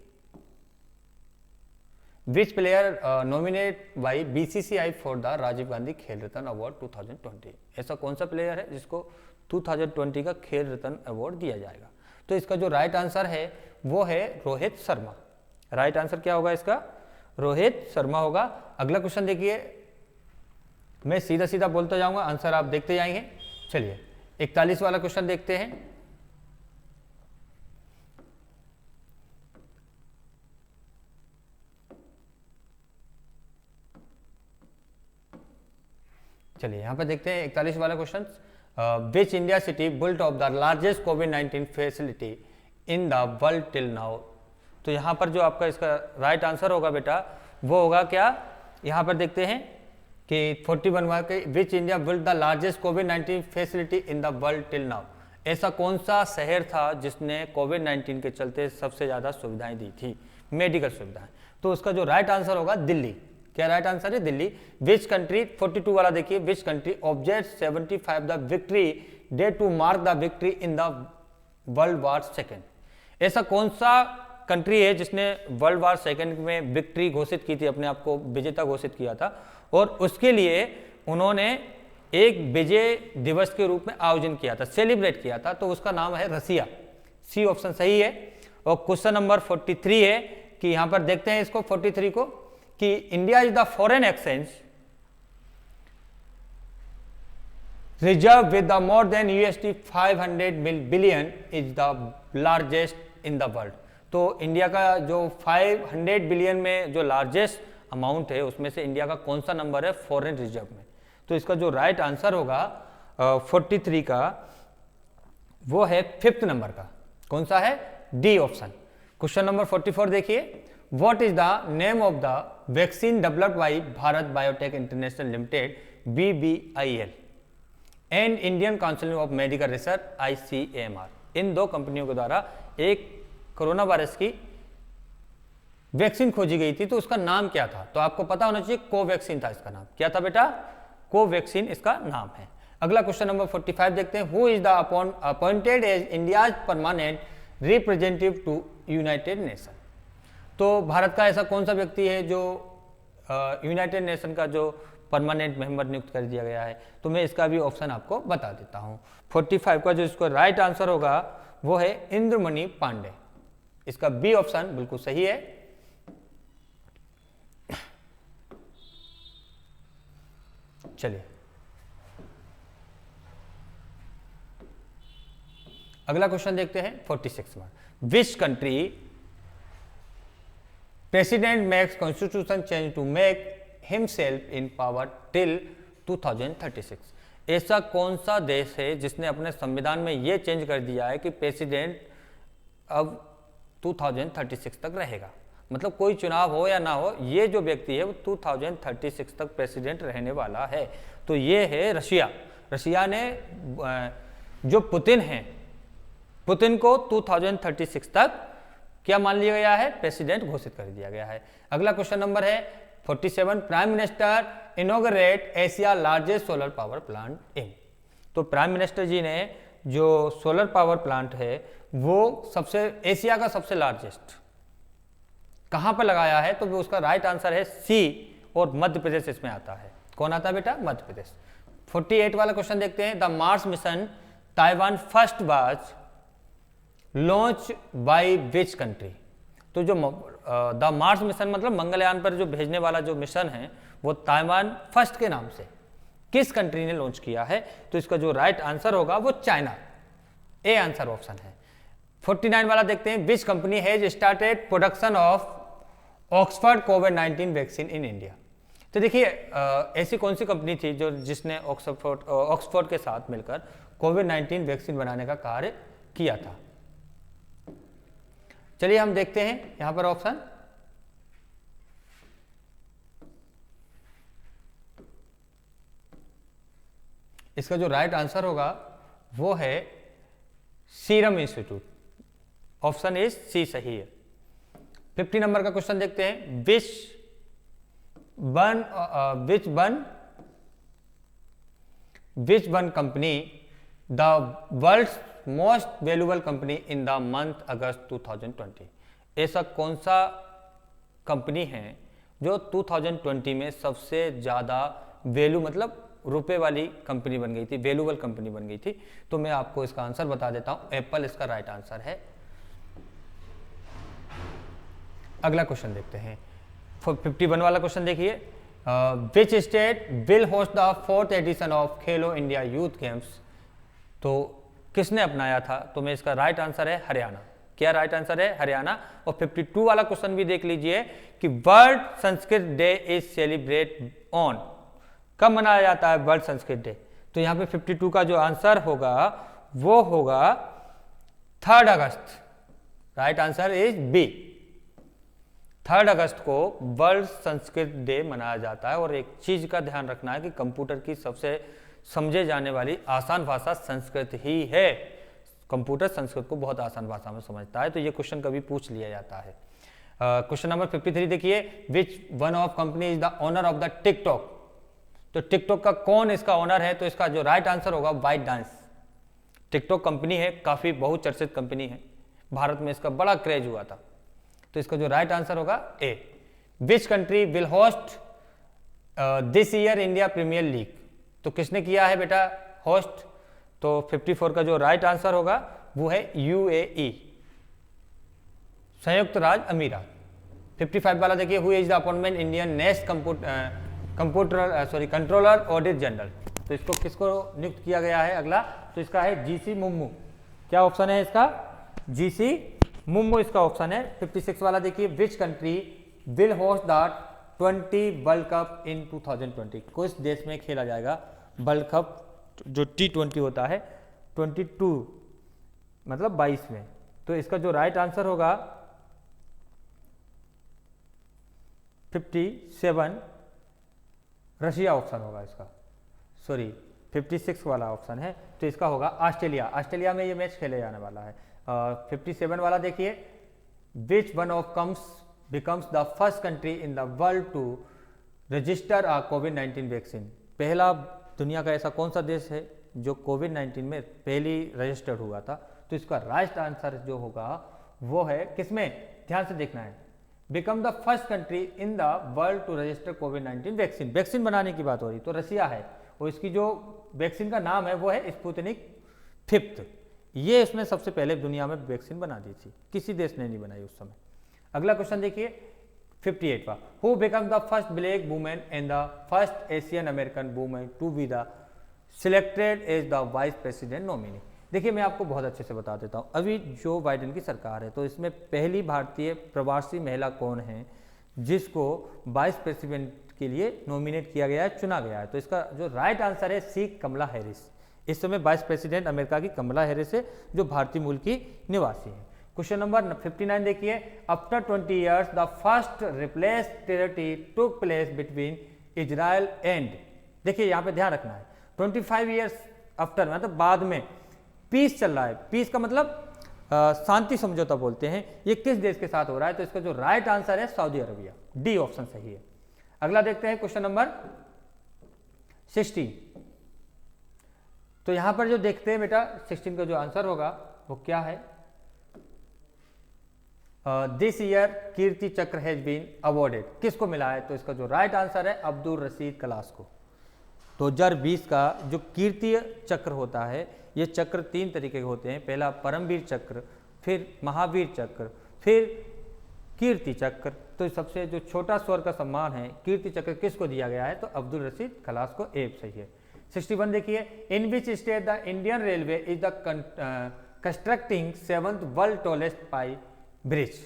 Which player nominate by BCCI for the Rajiv Gandhi Khel Ratna award 2020? ऐसा कौन सा प्लेयर है जिसको 2020 का खेल रत्न अवार्ड दिया जाएगा? तो इसका जो राइट आंसर है वो है रोहित शर्मा। राइट आंसर क्या होगा इसका? रोहित शर्मा होगा। अगला क्वेश्चन देखिए। मैं सीधा सीधा बोलता जाऊंगा, आंसर आप देखते जाएंगे। चलिए 41 वाला क्वेश्चन देखते हैं। चलिए यहाँ पर देखते हैं 41 वाला question, which India city built of the largest covid facility in the world till now. तो यहाँ पर जो आपका इसका राइट आंसर होगा बेटा वो होगा क्या, यहाँ पर देखते हैं कि 41 मार्क के, which India built the largest covid facility in the world till now. ऐसा कौन सा शहर था जिसने कोविड-19 के चलते सबसे ज़्यादा सुविधाएं दी थी, मेडिकल सुविधाएं। तो उसका जो राइट आंसर होगा दिल्ली। क्या राइट आंसर है, दिल्ली। विच कंट्री, 42 वाला देखिए, which country observe 75 the victory day to mark the victory in the world war second. ऐसा कौन सा कंट्री है जिसने वर्ल्ड वार सेकेंड में विक्ट्री घोषित की थी, अपने आप को विजेता घोषित किया था, और उसके लिए उन्होंने एक विजय दिवस के रूप में आयोजन किया था, सेलिब्रेट किया था, तो उसका नाम है रसिया। सी ऑप्शन सही है। और क्वेश्चन नंबर 43 है कि यहां पर देखते हैं इसको 43 को, कि India is the foreign exchange reserve with the more than $500 billion is the largest in the world. तो इंडिया का जो 500 बिलियन में जो लार्जेस्ट अमाउंट है उसमें से इंडिया का कौन सा नंबर है फॉरेन रिजर्व में। तो इसका जो राइट आंसर होगा 43 का वो है 5th नंबर का। कौन सा है, डी ऑप्शन। क्वेश्चन नंबर 44 देखिए, what is the name of the vaccine developed by Bharat biotech international limited BBIL and Indian council of medical research ICMR। इन दो कंपनियों के द्वारा एक कोरोना वायरस की वैक्सीन खोजी गई थी, तो उसका नाम क्या था। तो आपको पता होना चाहिए, कोवैक्सीन था इसका नाम। क्या था बेटा, कोवैक्सीन इसका नाम है। अगला क्वेश्चन नंबर 45 देखते हैं, who is the appointed as India's permanent representative to United Nation. तो भारत का ऐसा कौन सा व्यक्ति है जो यूनाइटेड नेशन का जो परमानेंट मेंबर नियुक्त कर दिया गया है। तो मैं इसका भी ऑप्शन आपको बता देता हूं। 45 का जो इसका राइट आंसर होगा वो है इंद्रमणि पांडे। इसका बी ऑप्शन बिल्कुल सही है। चलिए अगला क्वेश्चन देखते हैं 46 में, which country president makes constitution change to make himself in power till 2036। ऐसा कौन सा देश है जिसने अपने संविधान में यह चेंज कर दिया है कि प्रेसिडेंट अब 2036 तक रहेगा। मतलब कोई चुनाव हो या ना हो, ये जो व्यक्ति है वो 2036 तक प्रेसिडेंट रहने वाला है। तो ये है रशिया। रशिया ने जो पुतिन है, पुतिन को 2036 तक क्या मान लिया गया है, प्रेसिडेंट घोषित कर दिया गया है। अगला क्वेश्चन नंबर है 47, prime minister inaugurate Asia largest solar power plant in. तो प्राइम मिनिस्टर जी ने जो सोलर पावर प्लांट है वो सबसे एशिया का सबसे लार्जेस्ट कहां पर लगाया है। तो उसका राइट आंसर है सी, और मध्य प्रदेश इसमें आता है। कौन आता है बेटा, मध्य प्रदेश। 48 वाला क्वेश्चन देखते हैं, the Mars mission Taiwan first was launch by which country. तो जो द मार्स मिशन मतलब मंगलयान पर जो भेजने वाला जो मिशन है वो ताइवान फर्स्ट के नाम से किस कंट्री ने लॉन्च किया है। तो इसका जो राइट आंसर होगा वो चाइना, ए आंसर ऑप्शन है। 49 वाला देखते हैं, which company has started production of Oxford covid vaccine in India. तो देखिए ऐसी कौन सी कंपनी थी जो जिसने ऑक्सफोर्ड के साथ मिलकर कोविड-19 वैक्सीन बनाने का कार्य किया था। चलिए हम देखते हैं यहां पर ऑप्शन। इसका जो राइट आंसर होगा वो है serum institute. Option is C सही है। 50 नंबर का क्वेश्चन देखते हैं, which one company the world's most valuable company in the month August 2020। ऐसा कौन सा कंपनी है जो 2020 में सबसे ज्यादा वैल्यू मतलब रुपए वाली कंपनी बन गई थी, वैल्यूएबल कंपनी बन गई थी। तो मैं आपको इसका आंसर बता देता हूं, एप्पल इसका राइट आंसर है। अगला क्वेश्चन देखते हैं 51 वाला क्वेश्चन देखिए, which state will host the 4th edition of Khelo India youth games. तो किसने अपनाया था। तो मैं इसका राइट आंसर है हरियाणा। क्या राइट आंसर है, हरियाणा। और 52 वाला क्वेश्चन भी देख लीजिए कि world Sanskrit day is celebrate on कब मनाया जाता है वर्ल्ड संस्कृत डे? तो यहाँ पे 52 का जो आंसर होगा वो होगा 3 अगस्त। Right answer is B. 3 अगस्त को वर्ल्ड संस्कृत डे मनाया जाता है। और एक चीज का ध्यान रखना है कि कंप्यूटर की सबसे समझे जाने वाली आसान भाषा संस्कृत ही है। कंप्यूटर संस्कृत को बहुत आसान भाषा में समझता है, तो ये क्वेश्चन कभी पूछ लिया जाता है। क्वेश्चन नंबर 53 देखिए, which one of company is the owner of the TikTok? तो टिकटॉक का कौन इसका ओनर है? तो इसका जो राइट आंसर होगा बाइट डांस। टिकटॉक कंपनी है, काफी बहुचर्चित कंपनी है, भारत में इसका बड़ा क्रेज हुआ था। तो इसका जो राइट आंसर होगा A. Which country will host this year India premier league? तो किसने किया है बेटा होस्ट? तो 54 का जो राइट आंसर होगा वो है यूएई, संयुक्त राज्य अमीरात। 55 वाला देखिए, who is the appointment Indian next controller audit general? तो इसको किसको नियुक्त किया गया है अगला? तो इसका है जीसी मुर्मू। क्या ऑप्शन है इसका? जीसी मुर्मू इसका ऑप्शन है। 56 वाला देखिए, which country will host the 20 world cup in 2020? किस देश में खेला जाएगा वर्ल्ड कप जो T20 होता है 22 मतलब 22 में? तो इसका जो राइट आंसर होगा 57 रशिया ऑप्शन होगा इसका, सॉरी 56 वाला ऑप्शन है, तो इसका होगा ऑस्ट्रेलिया। ऑस्ट्रेलिया में ये मैच खेले जाने वाला है। 57 वाला देखिए, which one of becomes the first country in the world to register a कोविड-19 वैक्सीन? पहला दुनिया का ऐसा कौन सा देश है जो कोविड-19 में पहली रजिस्टर्ड हुआ था? तो इसका राइट आंसर जो होगा वो है किसमें? ध्यान से देखना है, become the first country in the world to register कोविड-19 वैक्सीन। वैक्सीन बनाने की बात हो रही तो रशिया है, और इसकी जो वैक्सीन का नाम है वो है स्पुतनिक 5। ये इसने सबसे पहले दुनिया में वैक्सीन बना दी थी, किसी देश ने नहीं बनाई उस समय। अगला क्वेश्चन देखिए 58 का, who become the first black women and the first Asian American women to be the selected as the vice president nominee? देखिए मैं आपको बहुत अच्छे से बता देता हूँ। अभी जो बाइडेन की सरकार है तो इसमें पहली भारतीय प्रवासी महिला कौन है जिसको वाइस प्रेसिडेंट के लिए नॉमिनेट किया गया है, चुना गया है? तो इसका जो राइट आंसर है सी, कमला हैरिस। इस समय वाइस प्रेसिडेंट अमेरिका की कमला हैरिस है जो भारतीय मूल की निवासी है। क्वेश्चन नंबर 59 देखिए, after 20 years the first replace territory took place between Israel and? देखिए यहाँ पे ध्यान रखना है, 25 ईयर्स आफ्टर मतलब बाद में पीस चल रहा है। पीस का मतलब शांति समझौता बोलते हैं। ये किस देश के साथ हो रहा है? तो इसका जो राइट आंसर है सऊदी अरबिया, डी ऑप्शन सही है। अगला देखते हैं क्वेश्चन नंबर 16। तो यहां पर जो देखते हैं बेटा 16 का जो आंसर होगा वो क्या है? दिस ईयर कीर्ति चक्र हैज बीन अवॉर्डेड, किसको मिला है? तो इसका जो राइट आंसर है अब्दुल रशीद कलास को। 2020 का जो कीर्ति चक्र होता है, ये चक्र 3 तरीके के होते हैं। पहला परमवीर चक्र, फिर महावीर चक्र, फिर कीर्ति चक्र। तो सबसे जो छोटा स्वर का सम्मान है कीर्ति चक्र किसको दिया गया है? तो अब्दुल रशीद खलास को ए सही है। 61 देखिए, in which state the Indian railway is the constructing 7th world tallest pier bridge?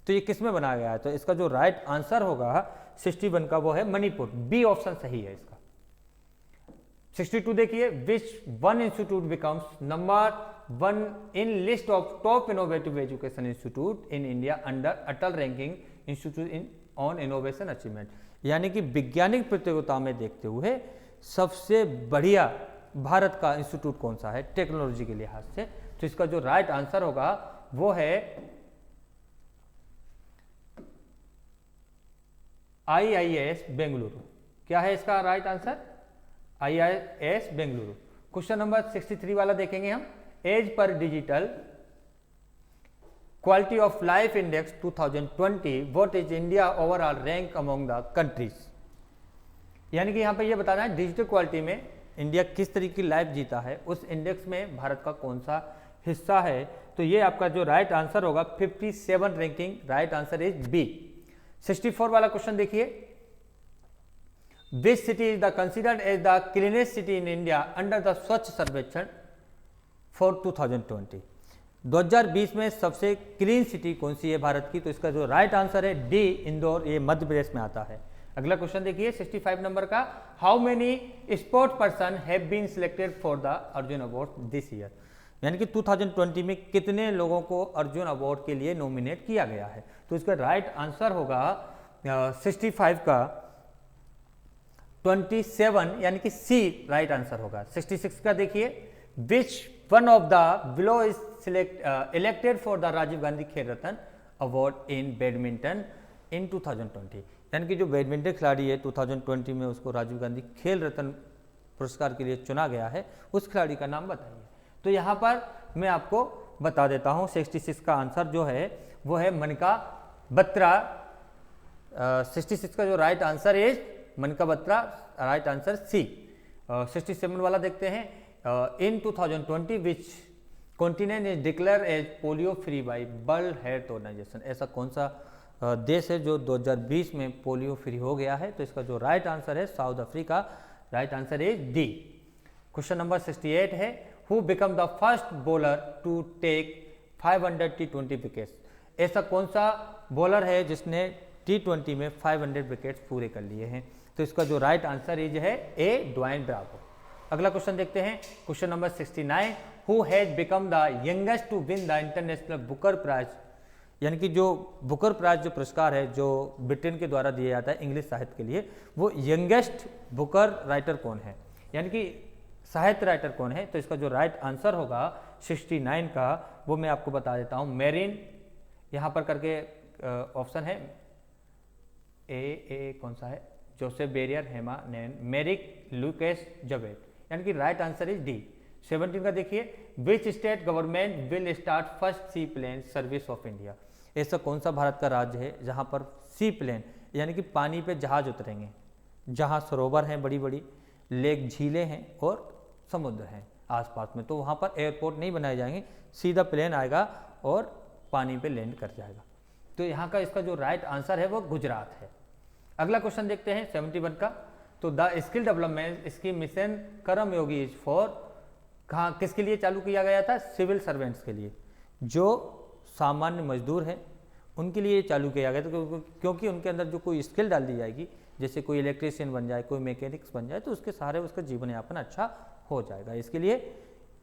तो ये किस में बनाया गया है? तो इसका जो राइट आंसर होगा 61 का वो है मणिपुर, बी ऑप्शन सही है इसका। 62 देखिए, which one institute becomes number 1 in list of top innovative education institute in India under Atal ranking institute in on innovation achievement? यानी कि वैज्ञानिक प्रतियोगिता में देखते हुए सबसे बढ़िया भारत का इंस्टीट्यूट कौन सा है टेक्नोलॉजी के लिहाज से? तो इसका जो राइट आंसर होगा वो है IIS बेंगलुरु। क्या है इसका right answer? IIS Bengaluru. Question number 63 वाला देखेंगे हम, as per digital quality of life index 2020 what is India overall rank among the countries? यानी कि यहाँ पे ये बताना है डिजिटल क्वालिटी में इंडिया किस तरीके की लाइफ जीता है, उस इंडेक्स में भारत का कौन सा हिस्सा है? तो ये आपका जो राइट आंसर होगा 57 ranking, right answer is B. 64 वाला क्वेश्चन देखिए, which city is the considered as the cleanest city in India under the Swachh Survekshan for 2020? 2020 में सबसे क्लीन सिटी कौन सी है भारत की? तो इसका जो राइट आंसर है डी इंदौर, ये मध्य प्रदेश में आता है। अगला क्वेश्चन देखिए 65 नंबर का, how many sport person have been selected for the Arjun award this year, यानी कि 2020 में कितने लोगों को अर्जुन अवार्ड के लिए नॉमिनेट किया गया है। तो इसका राइट आंसर होगा 65 का 27, यानी कि सी राइट आंसर होगा। 66 का देखिए, which one of the below is elected for the Rajiv Gandhi Khel Ratna award in badminton इन 2020, यानी कि जो बैडमिंटन खिलाड़ी है 2020 में उसको राजीव गांधी खेल रत्न पुरस्कार के लिए चुना गया है, उस खिलाड़ी का नाम बताइए। तो यहाँ पर मैं आपको बता देता हूँ 66 का आंसर जो है वो है मनका बत्रा। 66 का जो राइट आंसर है मनका बत्रा, राइट आंसर सी। 67 वाला देखते हैं, in 2020 which continent is declare as polio free by World Health Organisation, ऐसा कौन सा देश है जो 2020 में पोलियो फ्री हो गया है। तो इसका जो राइट आंसर है South Africa, right answer is D. Question number 68 है, who become the first bowler to take 500 T20 wickets, ऐसा कौन सा बॉलर है जिसने T20 में 500 विकेट्स पूरे कर लिए हैं। तो इसका जो राइट आंसर इज है ए ड्वाइन ब्रावो। अगला क्वेश्चन देखते हैं, question number 69, who has become the youngest to win the International Booker Prize, यानी कि जो बुकर प्राइज जो पुरस्कार है जो ब्रिटेन के द्वारा दिया जाता है इंग्लिश साहित्य के लिए, वो यंगेस्ट बुकर राइटर कौन है, यानी कि साहित्य राइटर कौन है। तो इसका जो राइट आंसर होगा 69 का, वो मैं आपको बता देता हूँ, मेरिन, यहाँ पर करके ऑप्शन है ए कौन सा है, जोसेफ बेरियर, हेमा नैन, मेरिक, लुकेस जवेद, यानी कि राइट आंसर इज डी। 17 का देखिए, which state government will start first sea plane service of India, ऐसा कौन सा भारत का राज्य है जहां पर सी प्लेन यानी कि पानी पे जहाज उतरेंगे, जहां सरोवर हैं, बड़ी बड़ी लेक, झीलें हैं और समुद्र हैं आसपास में, तो वहां पर एयरपोर्ट नहीं बनाए जाएंगे, सीधा प्लेन आएगा और पानी पे लैंड कर जाएगा। तो यहाँ का इसका जो राइट आंसर है वो गुजरात है। अगला क्वेश्चन देखते हैं 71 का, तो the skill development scheme mission Karmayogi is for, कहाँ किसके लिए चालू किया गया था, सिविल सर्वेंट्स के लिए, जो सामान्य मजदूर हैं उनके लिए चालू किया गया था, क्योंकि उनके अंदर जो कोई स्किल डाल दी जाएगी, जैसे कोई इलेक्ट्रीशियन बन जाए, कोई मैकेनिक्स बन जाए, तो उसके सहारे उसका जीवन यापन अच्छा हो जाएगा, इसके लिए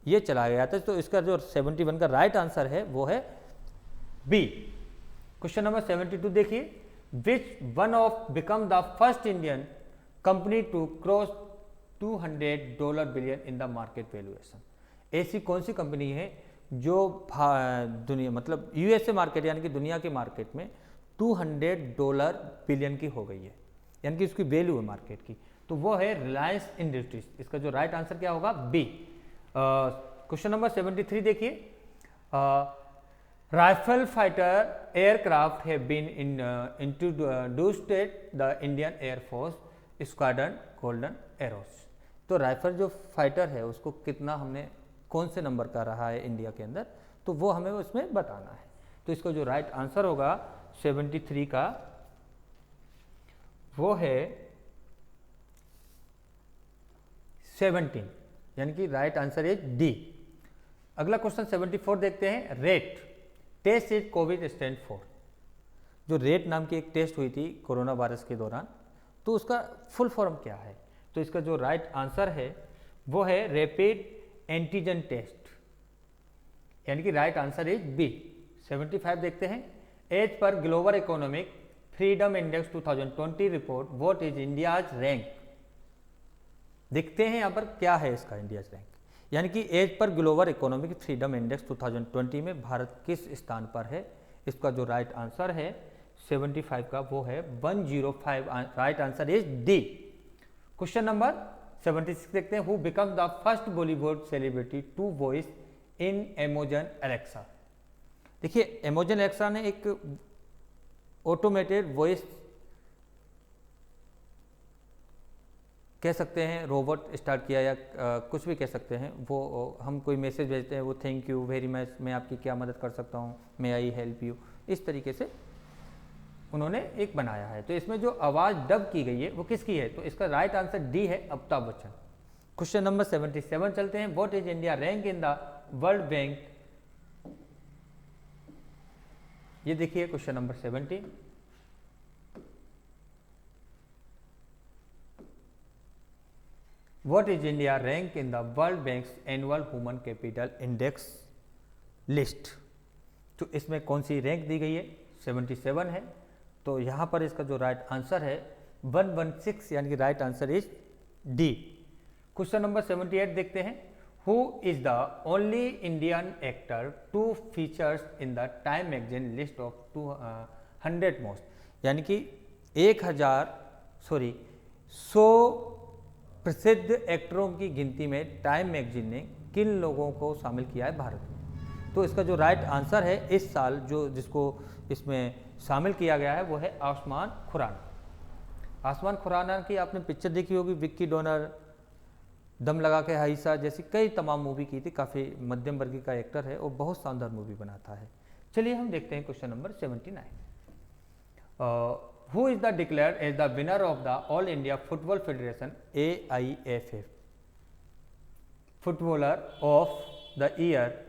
ये चलाया गया था। तो इसका जो 71 का राइट आंसर है वो है बी। क्वेश्चन नंबर 72 देखिए, which one of become the first Indian company to cross $200 billion in the market valuation, ऐसी कौन सी कंपनी है जो दुनिया मतलब यूएसए मार्केट यानी कि दुनिया के मार्केट में $200 बिलियन की हो गई है, यानी कि उसकी वैल्यू है मार्केट की, तो वो है रिलायंस इंडस्ट्रीज। इसका जो राइट आंसर क्या होगा, बी। क्वेश्चन नंबर 73 देखिए, Rafale fighter aircraft have been introduced the Indian air force squadron golden arrows, तो राइफल जो फाइटर है उसको कितना हमने कौन से नंबर का रहा है इंडिया के अंदर, तो वो हमें उसमें बताना है। तो इसका जो राइट आंसर होगा 73 का वो है 17, यानी कि राइट आंसर इज डी। अगला क्वेश्चन 74 देखते हैं, RAT test is covid stand for, जो रेट नाम की एक टेस्ट हुई थी कोरोना वायरस के दौरान, तो उसका फुल फॉर्म क्या है। तो इसका जो राइट आंसर है वो है रैपिड एंटीजन टेस्ट, यानी कि राइट आंसर इज बी। 75 देखते हैं, as per global economic freedom index 2020 report what is India's rank, देखते हैं यहाँ पर क्या है इसका इंडियाज रैंक, यानी कि as per global economic freedom index 2020 में भारत किस स्थान पर है। इसका जो राइट आंसर है 75 का वो है 105, right answer is D. Question number 76 देखते हैं, who become the first Bollywood celebrity to voice in Amazon Alexa. देखिए अमेजन एलेक्सा ने एक ऑटोमेटेड वॉइस कह सकते हैं रोबोट स्टार्ट किया या कुछ भी कह सकते हैं, वो हम कोई मैसेज भेजते हैं वो थैंक यू वेरी मच, मैं आपकी क्या मदद कर सकता हूँ, मे आई हेल्प यू, इस तरीके से उन्होंने एक बनाया है। तो इसमें जो आवाज़ डब की गई है वो किसकी है, तो इसका राइट आंसर डी है, अमिताभ बच्चन। क्वेश्चन नंबर 77 चलते हैं, what is India rank in the world bank, ये देखिए question number 70, what is India rank in the world banks annual human capital index list. तो इसमें कौन सी रैंक दी गई है, 77 है। तो यहाँ पर इसका जो राइट आंसर है 116, यानी कि right answer is D. Question number 78 देखते हैं। Who is the only Indian actor to features in the Time magazine list of 200 most, यानी कि 100 प्रसिद्ध एक्टरों की गिनती में टाइम मैगजीन ने किन लोगों को शामिल किया है भारत में। तो इसका जो राइट आंसर है इस साल जिसको इसमें शामिल किया गया है वो है आयुष्मान खुराना। आयुष्मान खुराना की आपने पिक्चर देखी होगी, विक्की डोनर, दम लगा के हाइसा जैसी कई तमाम मूवी की थी। काफ़ी मध्यम वर्गीय का एक्टर है और बहुत शानदार मूवी बनाता है। चलिए हम देखते हैं question number 79। Who is the declared as the winner of the All India Football Federation AIFF footballer of the year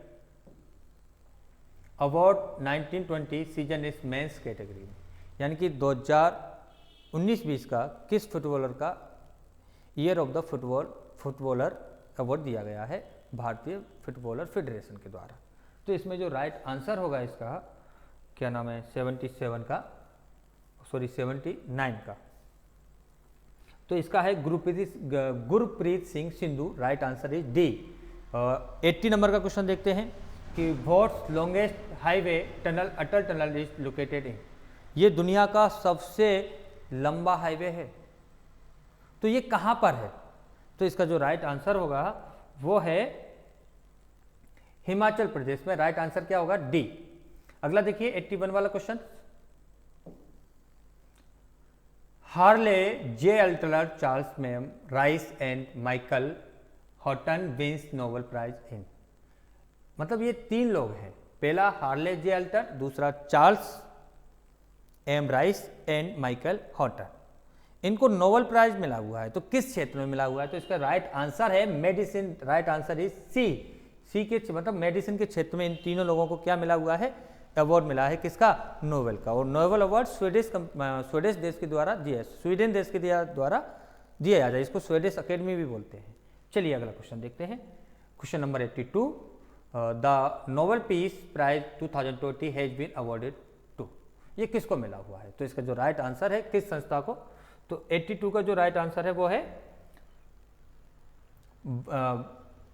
award 1920 season इस मेंस कैटेगरी में, यानी कि 2019-20 का किस फुटबॉलर का year of the footballer award दिया गया है भारतीय फुटबॉलर फेडरेशन के द्वारा। तो इसमें जो राइट आंसर होगा इसका क्या नाम है 79 का, तो इसका है Gurpreet Singh Sindhu. Right answer is D. 80 number का क्वेश्चन देखते हैं कि what's longest highway tunnel Atal tunnel is located in. ये दुनिया का सबसे लंबा हाईवे है, तो ये कहां पर है। तो इसका जो राइट आंसर होगा वो है हिमाचल प्रदेश में। राइट आंसर क्या होगा डी। अगला देखिए 81 वाला question. Harvey J Alter Charles M Rice and Michael Houghton wins Nobel prize in. मतलब ये 3 लोग हैं, पहला हार्ले जे अल्टर, दूसरा Charles M Rice and Michael Houghton. इनको नोबेल प्राइज मिला हुआ है, तो किस क्षेत्र में मिला हुआ है। तो इसका राइट आंसर है medicine. Right answer is C के मतलब मेडिसिन के क्षेत्र में इन तीनों लोगों को क्या मिला हुआ है, अवार्ड मिला है। किसका, नोबेल का। और नोबेल अवार्ड स्वीडिश देश के द्वारा दिया, स्वीडन देश के द्वारा दिया जाता है। इसको स्वीडिश अकेडमी भी बोलते हैं। चलिए अगला क्वेश्चन देखते हैं। Question number 82। The Nobel Peace Prize 2020 has been awarded to. ये किसको मिला हुआ है। तो इसका जो राइट आंसर है किस संस्था को, तो 82 का जो राइट आंसर है वो है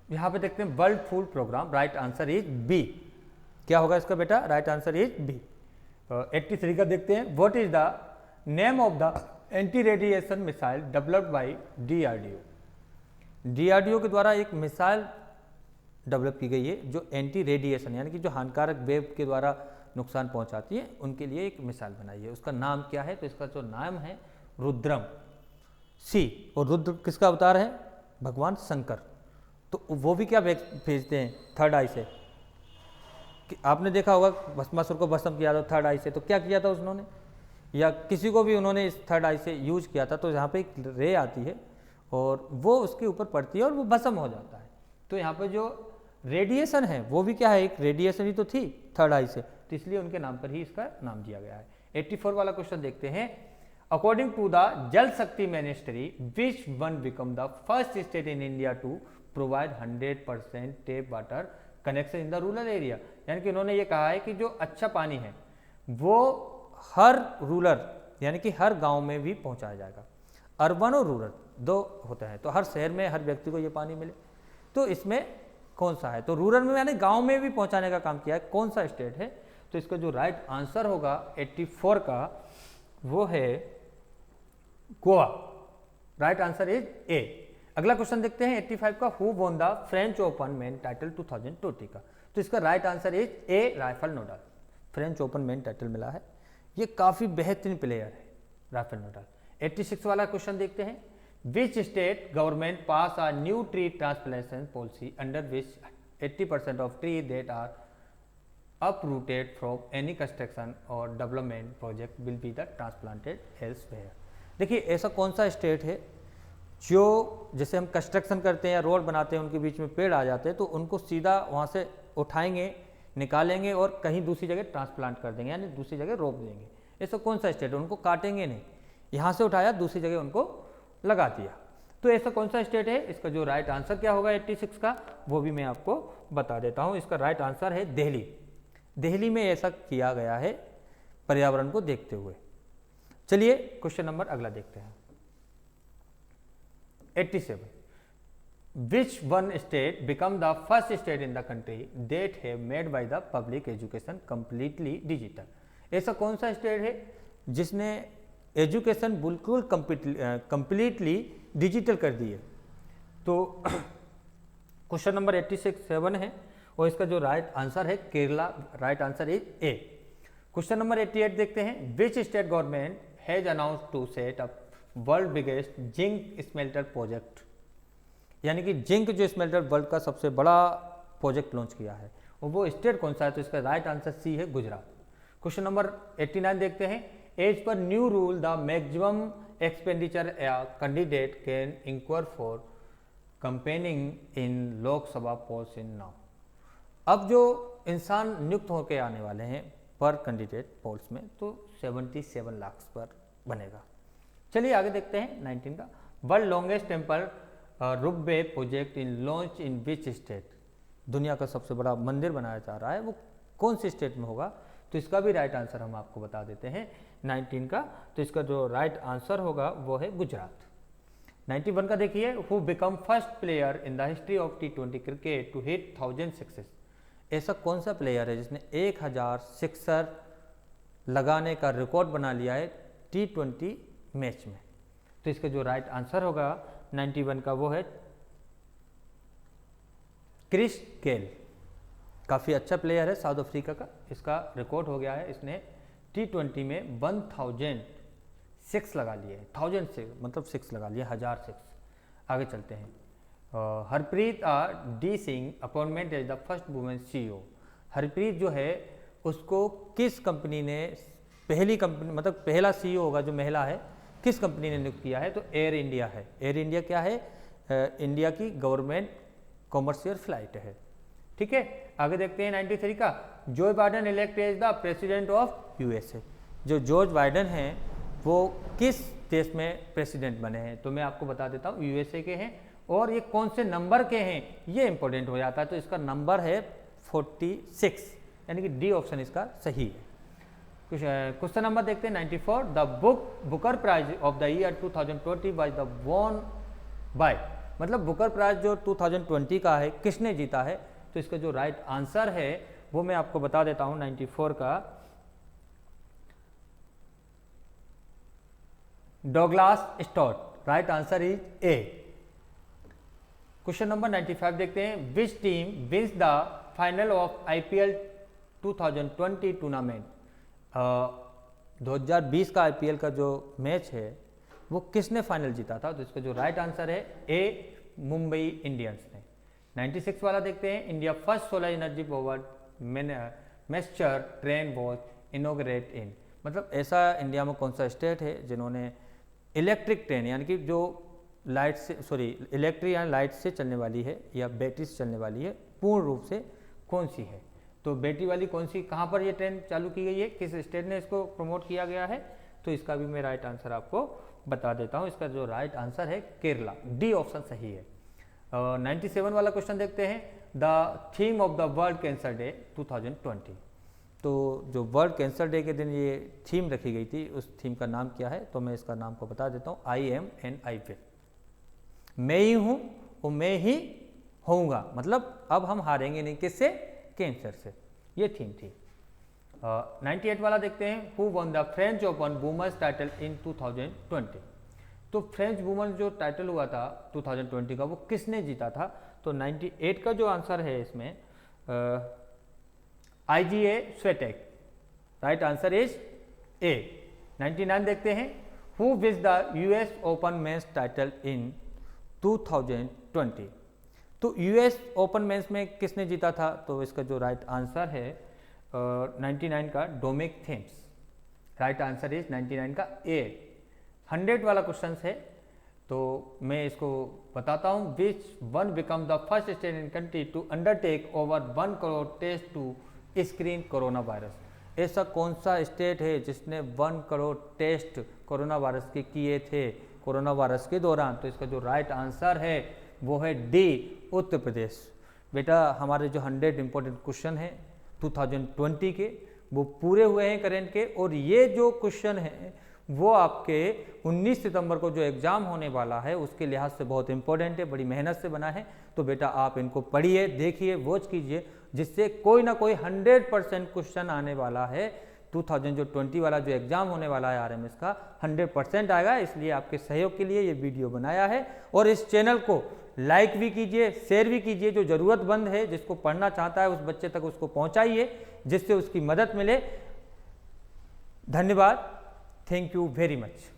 यहां पे देखते हैं World Food Programme. Right answer is B. क्या होगा इसका बेटा, राइट आंसर इज बी। 83 का देखते हैं। What is the name of the anti radiation missile developed by DRDO। DRDO के द्वारा एक मिसाइल डेवलप की गई है जो एंटी रेडिएशन यानी कि जो हानिकारक वेव के द्वारा नुकसान पहुंचाती है उनके लिए एक मिसाइल बनाई है। उसका नाम क्या है, तो इसका जो नाम है रुद्रम सी। और रुद्र किसका अवतार है, भगवान शंकर। तो वो भी क्या भेजते हैं, थर्ड आई से। कि आपने देखा होगा भस्मासुर को भस्म किया था थर्ड आई से, तो क्या किया था उन्होंने, या किसी को भी उन्होंने इस थर्ड आई से यूज किया था। तो यहाँ पे एक रे आती है और वो उसके ऊपर पड़ती है और वो भस्म हो जाता है। तो यहाँ पे जो रेडिएशन है वो भी क्या है, एक रेडिएशन ही तो थी थर्ड आई से, तो इसलिए उनके नाम पर ही इसका नाम दिया गया है। 84 वाला क्वेश्चन देखते हैं। According to the Jal Shakti ministry which one become the first state in India to provide 100% tap water connection in the rural area. यानी कि उन्होंने ये कहा है कि जो अच्छा पानी है वो हर रूरल यानी कि हर गांव में भी पहुंचाया जाएगा। अर्बन और रूरल दो होते हैं, तो हर शहर में हर व्यक्ति को ये पानी मिले। तो इसमें कौन सा है, तो रूरल में यानी गांव में भी पहुंचाने का काम किया है। कौन सा स्टेट है, तो इसका जो राइट आंसर होगा 84 का वो है गोवा। राइट आंसर इज ए। अगला क्वेश्चन देखते हैं 85 का। Who won the French open man title 2020 का। तो इसका right answer is A Rafael Nadal. French open man title मिला है, ये काफी बेहतरीन प्लेयर है राफेल नडाल। 86 वाला क्वेश्चन देखते हैं। Which state government pass a new tree transplantation policy under which 80% of tree that are uprooted from any construction or development project will be the transplanted elsewhere। देखिए ऐसा कौन सा state है जो जैसे हम कंस्ट्रक्शन करते हैं या रोड बनाते हैं उनके बीच में पेड़ आ जाते हैं तो उनको सीधा वहाँ से उठाएंगे, निकालेंगे और कहीं दूसरी जगह ट्रांसप्लांट कर देंगे यानी दूसरी जगह रोप देंगे। ऐसा कौन सा स्टेट है, उनको काटेंगे नहीं, यहाँ से उठाया दूसरी जगह उनको लगा दिया। तो ऐसा कौन सा स्टेट है, इसका जो राइट आंसर क्या होगा 86 का, वो भी मैं आपको बता देता हूँ। इसका राइट आंसर है दिल्ली। दिल्ली में ऐसा किया गया है पर्यावरण को देखते हुए। चलिए क्वेश्चन नंबर अगला देखते हैं। 87, which one state become the first state in the country that have made by the public education completely digital. ऐसा कौन सा स्टेट है जिसने एजुकेशन बिल्कुल कंप्लीटली डिजिटल कर दी है। तो क्वेश्चन नंबर 87 है और इसका जो राइट आंसर है Kerala, right answer is A. Question number 88 देखते हैं, which state government has announced to set up world biggest zinc smelter project. यानी कि जिंक जो स्मेल्टर वर्ल्ड का सबसे बड़ा प्रोजेक्ट लॉन्च किया है, और वो स्टेट कौन सा है, तो इसका राइट आंसर सी है गुजरात। क्वेश्चन नंबर 89 देखते हैं, as per new rule the maximum expenditure candidate can inquire for campaigning in Lok Sabha post in now. अब जो इंसान नियुक्त होकर आने वाले हैं पर कैंडिडेट पोल्स में, तो 77 लाख पर बनेगा। चलिए आगे देखते हैं 19 का, world longest temple ropeway project in launch in which state. दुनिया का सबसे बड़ा मंदिर बनाया जा रहा है, वो कौन सी स्टेट में होगा, तो इसका भी राइट आंसर हम आपको बता देते हैं 19 का। तो इसका जो राइट आंसर होगा वो है गुजरात। 91 का देखिए, who become first player in the history of T20 cricket to hit 1000 sixes. ऐसा कौन सा प्लेयर है जिसने 1000 सिक्सर लगाने का रिकॉर्ड बना लिया है T20 मैच में। तो इसका जो राइट आंसर होगा 91 का वो है क्रिस गेल। काफ़ी अच्छा प्लेयर है साउथ अफ्रीका का, इसका रिकॉर्ड हो गया है, इसने T20 में 1006 लगा लिए, 1000 से मतलब 6 लगा लिए, 1006। आगे चलते हैं, Harpreet D Singh appointment as the first women CEO। Harpreet जो है उसको किस कंपनी ने पहली कंपनी मतलब पहला CEO होगा जो महिला है, किस कंपनी ने नियुक्त किया है, तो एयर इंडिया है। एयर इंडिया क्या है, इंडिया की गवर्नमेंट कॉमर्शियल फ्लाइट है। ठीक है, आगे देखते हैं 93 का, Joe Biden elect as the president of USA। Joe George Biden हैं वो किस देश में प्रेसिडेंट बने हैं, तो मैं आपको बता देता हूँ USA के हैं, और ये कौन से नंबर के हैं ये इंपॉर्टेंट हो जाता है। तो इसका नंबर है 46, यानी कि डी ऑप्शन इसका सही है। क्वेश्चन नंबर देखते हैं 94, the Booker Prize of the year 2020 was the won by. मतलब बुकर प्राइज जो 2020 का है किसने जीता है, तो इसका जो राइट आंसर है वो मैं आपको बता देता हूं 94 का, Douglas Stuart. Right answer is A. Question number 95 देखते हैं, which team wins the final of IPL 2020 tournament. 2020 का IPL का जो मैच है वो किसने फाइनल जीता था, तो इसका जो राइट आंसर है ए, मुंबई इंडियंस ने। 96 वाला देखते हैं, India first solar energy powered मैस्चर ट्रेन वॉज इनोग्रेट इन। मतलब ऐसा इंडिया में कौन सा स्टेट है जिन्होंने इलेक्ट्रिक ट्रेन, यानी कि जो लाइट से इलेक्ट्रिक या लाइट से चलने वाली है या बैटरी से चलने वाली है, पूर्ण रूप से कौन सी है, तो बैटरी वाली कौन सी, कहाँ पर ये ट्रेन चालू की गई है, किस स्टेट ने इसको प्रमोट किया गया है, तो इसका भी मैं राइट आंसर आपको बता देता हूँ। इसका जो राइट आंसर है केरला, डी ऑप्शन सही है। 97 वाला क्वेश्चन देखते हैं, the theme of the world cancer day 2020। तो जो वर्ल्ड कैंसर डे के दिन ये थीम रखी गई थी, उस थीम का नाम क्या है, तो मैं इसका नाम को बता देता हूँ, I am and I will। मैं ही हूँ और मैं ही होऊंगा, मतलब अब हम हारेंगे नहीं, किससे, कैंसर से, ये थीम थी। 98 वाला देखते हैं, who won the French Open women's title in 2020। तो फ्रेंच वुमेन जो टाइटल हुआ था 2020 का वो किसने जीता था, तो 98 का जो आंसर है इसमें IGA Swiatek. Right answer is A. 99 देखते हैं, who wins the US Open men's title in 2020। तो US ओपन मेंस में किसने जीता था, तो इसका जो राइट आंसर है 99 का Dominic Thiem's. Right answer is 99 का ए। 100 वाला क्वेश्चन है, तो मैं इसको बताता हूँ, which one become the first state in country to undertake over 1 crore test to screen corona virus. ऐसा कौन सा स्टेट है जिसने 1 करोड़ टेस्ट कोरोना वायरस के किए थे, कोरोना वायरस के दौरान। तो इसका जो राइट आंसर है वो है डी, उत्तर प्रदेश। बेटा हमारे जो 100 इंपॉर्टेंट क्वेश्चन हैं 2020 के वो पूरे हुए हैं करंट के, और ये जो क्वेश्चन है वो आपके 19 सितंबर को जो एग्ज़ाम होने वाला है उसके लिहाज से बहुत इंपॉर्टेंट है, बड़ी मेहनत से बना है। तो बेटा आप इनको पढ़िए, देखिए, वॉच कीजिए, जिससे कोई ना कोई 100% क्वेश्चन आने वाला है। 2020 वाला जो एग्ज़ाम होने वाला है आरएमएस का 100% आएगा। इसलिए आपके सहयोग के लिए ये वीडियो बनाया है। और इस चैनल को लाइक भी कीजिए, शेयर भी कीजिए, जो ज़रूरतमंद है, जिसको पढ़ना चाहता है उस बच्चे तक उसको पहुँचाइए, जिससे उसकी मदद मिले। धन्यवाद। Thank you very much.